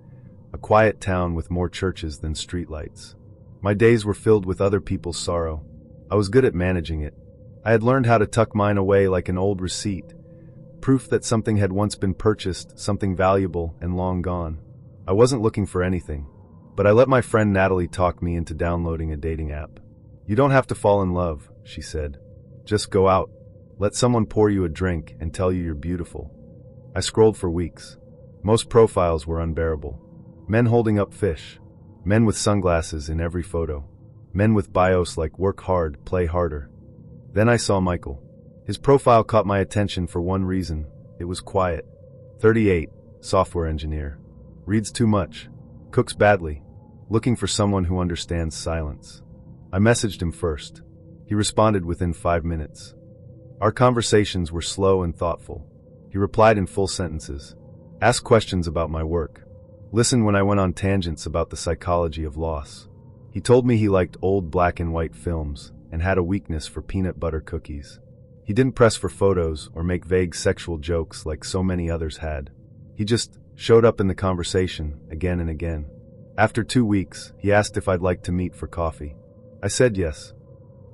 a quiet town with more churches than streetlights. My days were filled with other people's sorrow. I was good at managing it. I had learned how to tuck mine away like an old receipt, proof that something had once been purchased, something valuable and long gone. I wasn't looking for anything, but I let my friend Natalie talk me into downloading a dating app. You don't have to fall in love, she said. Just go out. Let someone pour you a drink and tell you you're beautiful. I scrolled for weeks. Most profiles were unbearable. Men holding up fish. Men with sunglasses in every photo. Men with bios like work hard, play harder. Then I saw Michael. His profile caught my attention for one reason. It was quiet. 38, software engineer. Reads too much. Cooks badly. Looking for someone who understands silence. I messaged him first. He responded within 5 minutes. Our conversations were slow and thoughtful. He replied in full sentences. Asked questions about my work. Listened when I went on tangents about the psychology of loss. He told me he liked old black and white films and had a weakness for peanut butter cookies. He didn't press for photos or make vague sexual jokes like so many others had. He just showed up in the conversation again and again. After 2 weeks, he asked if I'd like to meet for coffee. I said yes.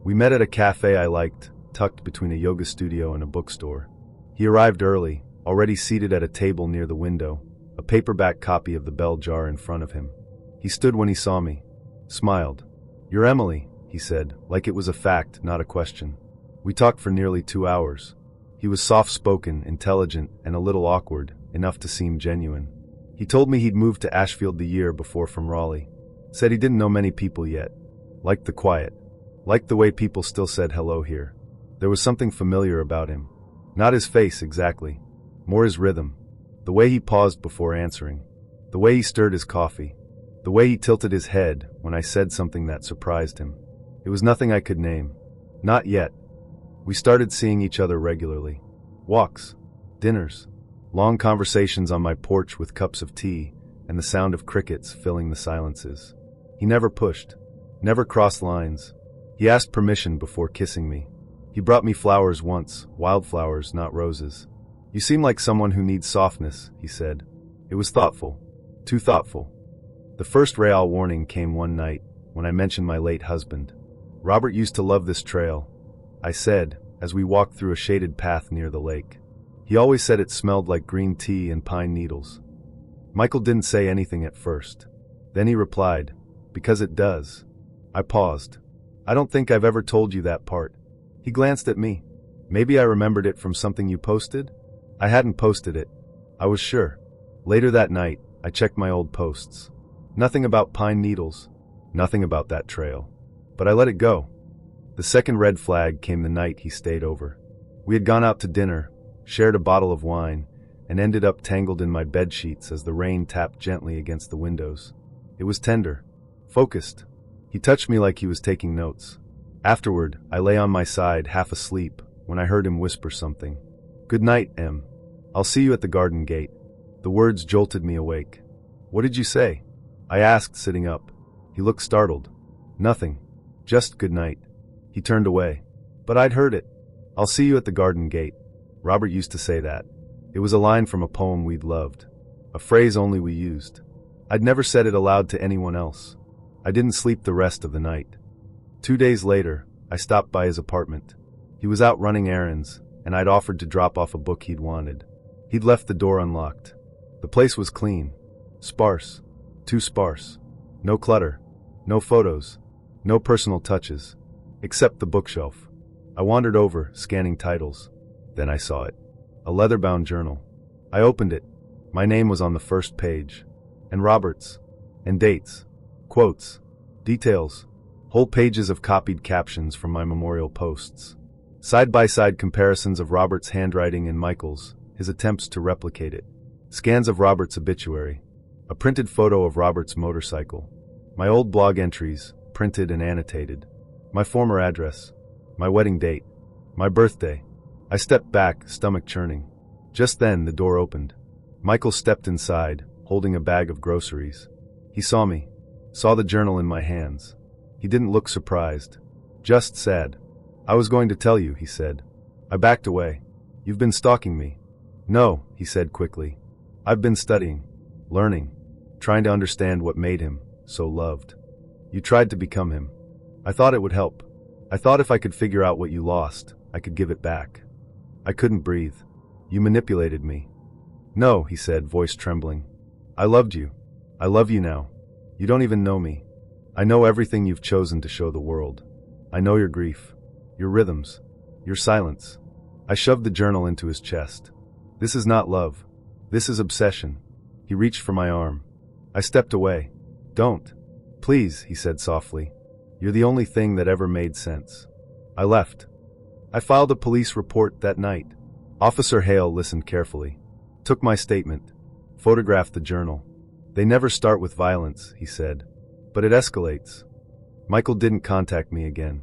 We met at a cafe I liked, tucked between a yoga studio and a bookstore. He arrived early, already seated at a table near the window, a paperback copy of The Bell Jar in front of him. He stood when he saw me, smiled. "You're Emily," he said, like it was a fact, not a question. We talked for nearly 2 hours. He was soft-spoken, intelligent, and a little awkward, enough to seem genuine. He told me he'd moved to Ashfield the year before from Raleigh. Said he didn't know many people yet. Liked the quiet. Liked the way people still said hello here. There was something familiar about him. Not his face exactly. More his rhythm. The way he paused before answering. The way he stirred his coffee. The way he tilted his head when I said something that surprised him. It was nothing I could name. Not yet. We started seeing each other regularly. Walks. Dinners. Long conversations on my porch with cups of tea and the sound of crickets filling the silences. He never pushed. Never crossed lines. He asked permission before kissing me. He brought me flowers once, wildflowers, not roses. "You seem like someone who needs softness," he said. It was thoughtful. Too thoughtful. The first real warning came one night when I mentioned my late husband. "Robert used to love this trail," I said, as we walked through a shaded path near the lake. "He always said it smelled like green tea and pine needles." Michael didn't say anything at first. Then he replied, "Because it does." I paused. "I don't think I've ever told you that part." He glanced at me. "Maybe I remembered it from something you posted?" I hadn't posted it. I was sure. Later that night, I checked my old posts. Nothing about pine needles. Nothing about that trail. But I let it go. The second red flag came the night he stayed over. We had gone out to dinner, shared a bottle of wine, and ended up tangled in my bedsheets as the rain tapped gently against the windows. It was tender. Focused. He touched me like he was taking notes. Afterward, I lay on my side, half asleep, when I heard him whisper something. "Good night, Em. I'll see you at the garden gate." The words jolted me awake. "What did you say?" I asked, sitting up. He looked startled. "Nothing. Just good night." He turned away. But I'd heard it. "I'll see you at the garden gate." Robert used to say that. It was a line from a poem we'd loved. A phrase only we used. I'd never said it aloud to anyone else. I didn't sleep the rest of the night. 2 days later, I stopped by his apartment. He was out running errands, and I'd offered to drop off a book he'd wanted. He'd left the door unlocked. The place was clean. Sparse. Too sparse. No clutter. No photos. No personal touches. Except the bookshelf. I wandered over, scanning titles. Then I saw it. A leather-bound journal. I opened it. My name was on the first page. And Robert's. And dates. Quotes. Details. Whole pages of copied captions from my memorial posts. Side-by-side comparisons of Robert's handwriting and Michael's, his attempts to replicate it. Scans of Robert's obituary. A printed photo of Robert's motorcycle. My old blog entries, printed and annotated. My former address. My wedding date. My birthday. I stepped back, stomach churning. Just then, the door opened. Michael stepped inside, holding a bag of groceries. He saw me. Saw the journal in my hands. He didn't look surprised. Just sad. "I was going to tell you," he said. I backed away. "You've been stalking me." "No," he said quickly. "I've been studying. Learning. Trying to understand what made him so loved. You tried to become him. I thought it would help. I thought if I could figure out what you lost, I could give it back. I couldn't breathe. You manipulated me." "No," he said, voice trembling. "I loved you. I love you now. You don't even know me. I know everything you've chosen to show the world. I know your grief, your rhythms, your silence." I shoved the journal into his chest. "This is not love. This is obsession." He reached for my arm. I stepped away. "Don't. Please," he said softly. "You're the only thing that ever made sense." I left. I filed a police report that night. Officer Hale listened carefully. Took my statement. Photographed the journal. "They never start with violence," he said. "But it escalates." Michael didn't contact me again.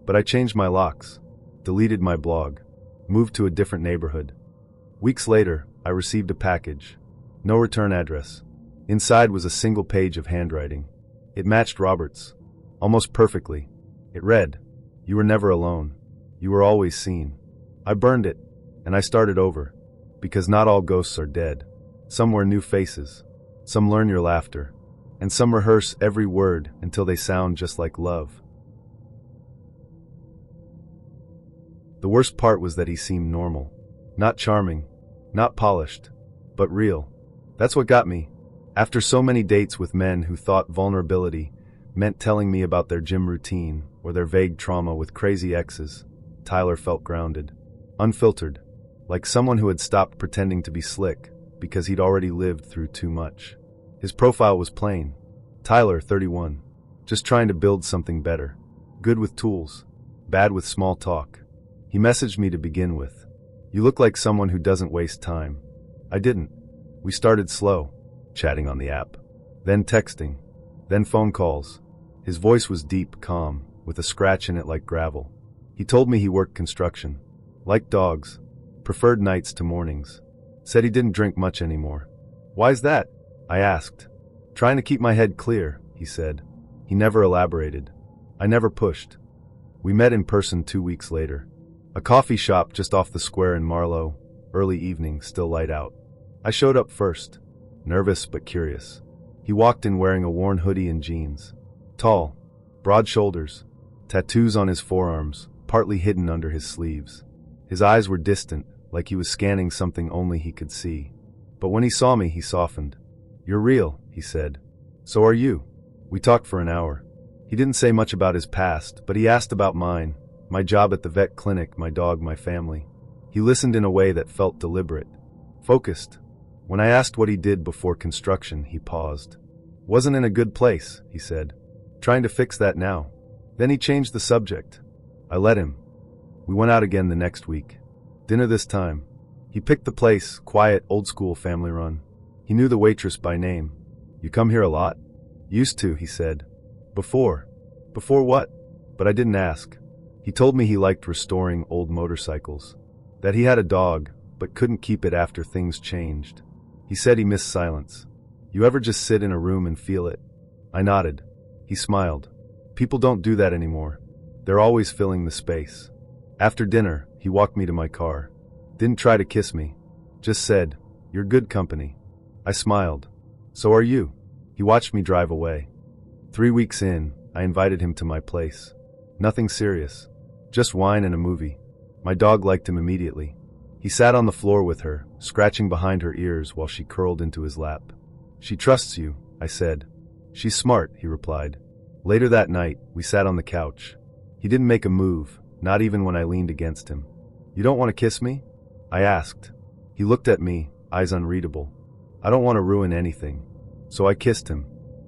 But I changed my locks, deleted my blog, moved to a different neighborhood. Weeks later, I received a package. No return address. Inside was a single page of handwriting. It matched Robert's, almost perfectly. It read, "You were never alone. You were always seen." I burned it, and I started over. Because not all ghosts are dead. Some wear new faces. Some learn your laughter. And some rehearse every word until they sound just like love. The worst part was that he seemed normal. Not charming. Not polished. But real. That's what got me. After so many dates with men who thought vulnerability meant telling me about their gym routine or their vague trauma with crazy exes, Tyler felt grounded. Unfiltered. Like someone who had stopped pretending to be slick because he'd already lived through too much. His profile was plain. Tyler, 31. Just trying to build something better. Good with tools. Bad with small talk. He messaged me to begin with. "You look like someone who doesn't waste time." I didn't. We started slow, chatting on the app. Then texting. Then phone calls. His voice was deep, calm, with a scratch in it like gravel. He told me he worked construction. Liked dogs. Preferred nights to mornings. Said he didn't drink much anymore. "Why's that?" I asked. "Trying to keep my head clear," he said. He never elaborated. I never pushed. We met in person 2 weeks later. A coffee shop just off the square in Marlow, early evening, still light out. I showed up first, nervous but curious. He walked in wearing a worn hoodie and jeans. Tall, broad shoulders, tattoos on his forearms, partly hidden under his sleeves. His eyes were distant, like he was scanning something only he could see. But when he saw me, he softened. "You're real," he said. "So are you." We talked for an hour. He didn't say much about his past, but he asked about mine, my job at the vet clinic, my dog, my family. He listened in a way that felt deliberate, focused. When I asked what he did before construction, he paused. "Wasn't in a good place," he said. "Trying to fix that now." Then he changed the subject. I let him. We went out again the next week. Dinner this time. He picked the place, quiet, old-school, family-run. He knew the waitress by name. "You come here a lot?" "Used to," he said. "Before." "Before what?" But I didn't ask. He told me he liked restoring old motorcycles. That he had a dog, but couldn't keep it after things changed. He said he missed silence. "You ever just sit in a room and feel it?" I nodded. He smiled. "People don't do that anymore. They're always filling the space." After dinner, he walked me to my car. Didn't try to kiss me. Just said, "You're good company." I smiled. "So are you." He watched me drive away. 3 weeks in, I invited him to my place. Nothing serious. Just wine and a movie. My dog liked him immediately. He sat on the floor with her, scratching behind her ears while she curled into his lap. "She trusts you," I said. "She's smart," he replied. Later that night, we sat on the couch. He didn't make a move, not even when I leaned against him. "You don't want to kiss me?" I asked. He looked at me, eyes unreadable. "I don't want to ruin anything." So I kissed him.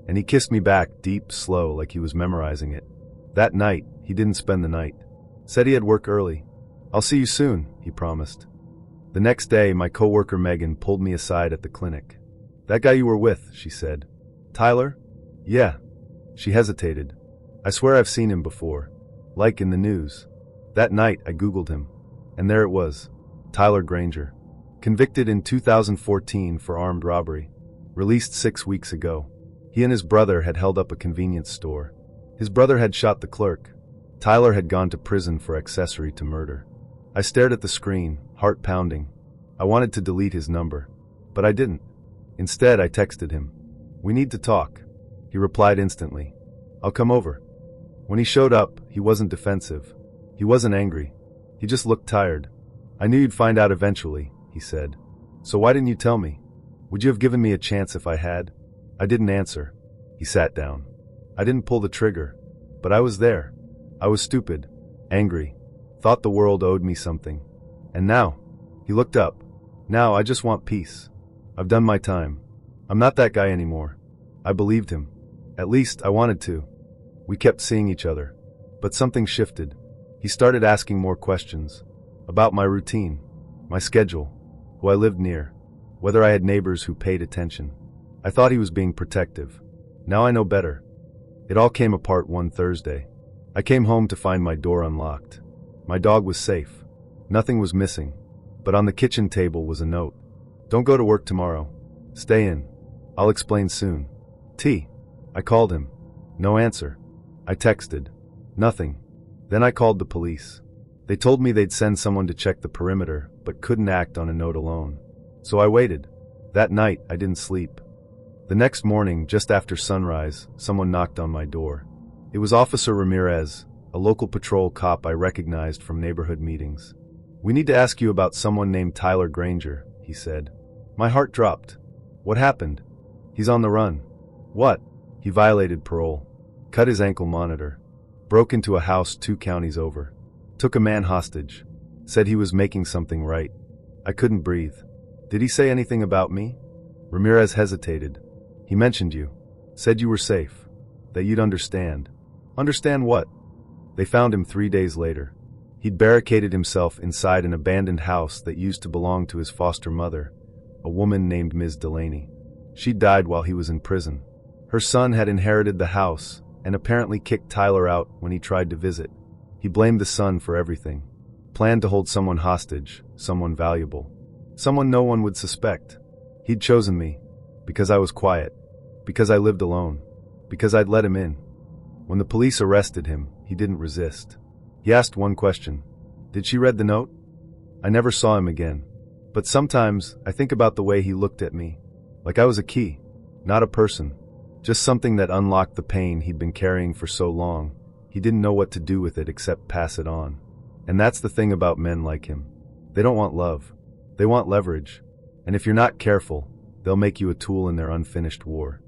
And he kissed me back, deep, slow, like he was memorizing it. That night, he didn't spend the night. Said he had work early. "I'll see you soon," he promised. The next day, my coworker Megan pulled me aside at the clinic. "That guy you were with," she said. "Tyler?" "Yeah." She hesitated. "I swear I've seen him before. Like in the news." That night, I Googled him. And there it was. Tyler Granger. Convicted in 2014 for armed robbery. Released 6 weeks ago. He and his brother had held up a convenience store. His brother had shot the clerk. Tyler had gone to prison for accessory to murder. I stared at the screen, heart pounding. I wanted to delete his number. But I didn't. Instead, I texted him. "We need to talk." He replied instantly. "I'll come over." When he showed up, he wasn't defensive. He wasn't angry. He just looked tired. "I knew you'd find out eventually," he said. "So why didn't you tell me? Would you have given me a chance if I had?" I didn't answer. He sat down. I didn't pull the trigger. But I was there. I was stupid. Angry. Thought the world owed me something. And now? He looked up. "Now I just want peace. I've done my time. I'm not that guy anymore." I believed him. At least, I wanted to. We kept seeing each other. But something shifted. He started asking more questions. About my routine. My schedule. Who I lived near. Whether I had neighbors who paid attention. I thought he was being protective. Now I know better. It all came apart one Thursday. I came home to find my door unlocked. My dog was safe. Nothing was missing. But on the kitchen table was a note. Don't go to work tomorrow. Stay in. I'll explain soon. T. I called him. No answer. I texted. Nothing. Then I called the police. They told me they'd send someone to check the perimeter, but couldn't act on a note alone. So I waited. That night, I didn't sleep. The next morning, just after sunrise, someone knocked on my door. It was Officer Ramirez, a local patrol cop I recognized from neighborhood meetings. We need to ask you about someone named Tyler Granger, he said. My heart dropped. What happened? He's on the run. What? He violated parole. Cut his ankle monitor. Broke into a house 2 counties over. Took a man hostage. Said he was making something right. I couldn't breathe. Did he say anything about me? Ramirez hesitated. He mentioned you. Said you were safe. That you'd understand. Understand what? They found him 3 days later. He'd barricaded himself inside an abandoned house that used to belong to his foster mother, a woman named Ms. Delaney. She died while he was in prison. Her son had inherited the house and apparently kicked Tyler out when he tried to visit. He blamed the son for everything. Planned to hold someone hostage, someone valuable. Someone no one would suspect. He'd chosen me. Because I was quiet. Because I lived alone. Because I'd let him in. When the police arrested him, he didn't resist. He asked one question. Did she read the note? I never saw him again. But sometimes, I think about the way he looked at me. Like I was a key. Not a person. Just something that unlocked the pain he'd been carrying for so long. He didn't know what to do with it except pass it on. And that's the thing about men like him. They don't want love. They want leverage. And if you're not careful, they'll make you a tool in their unfinished war.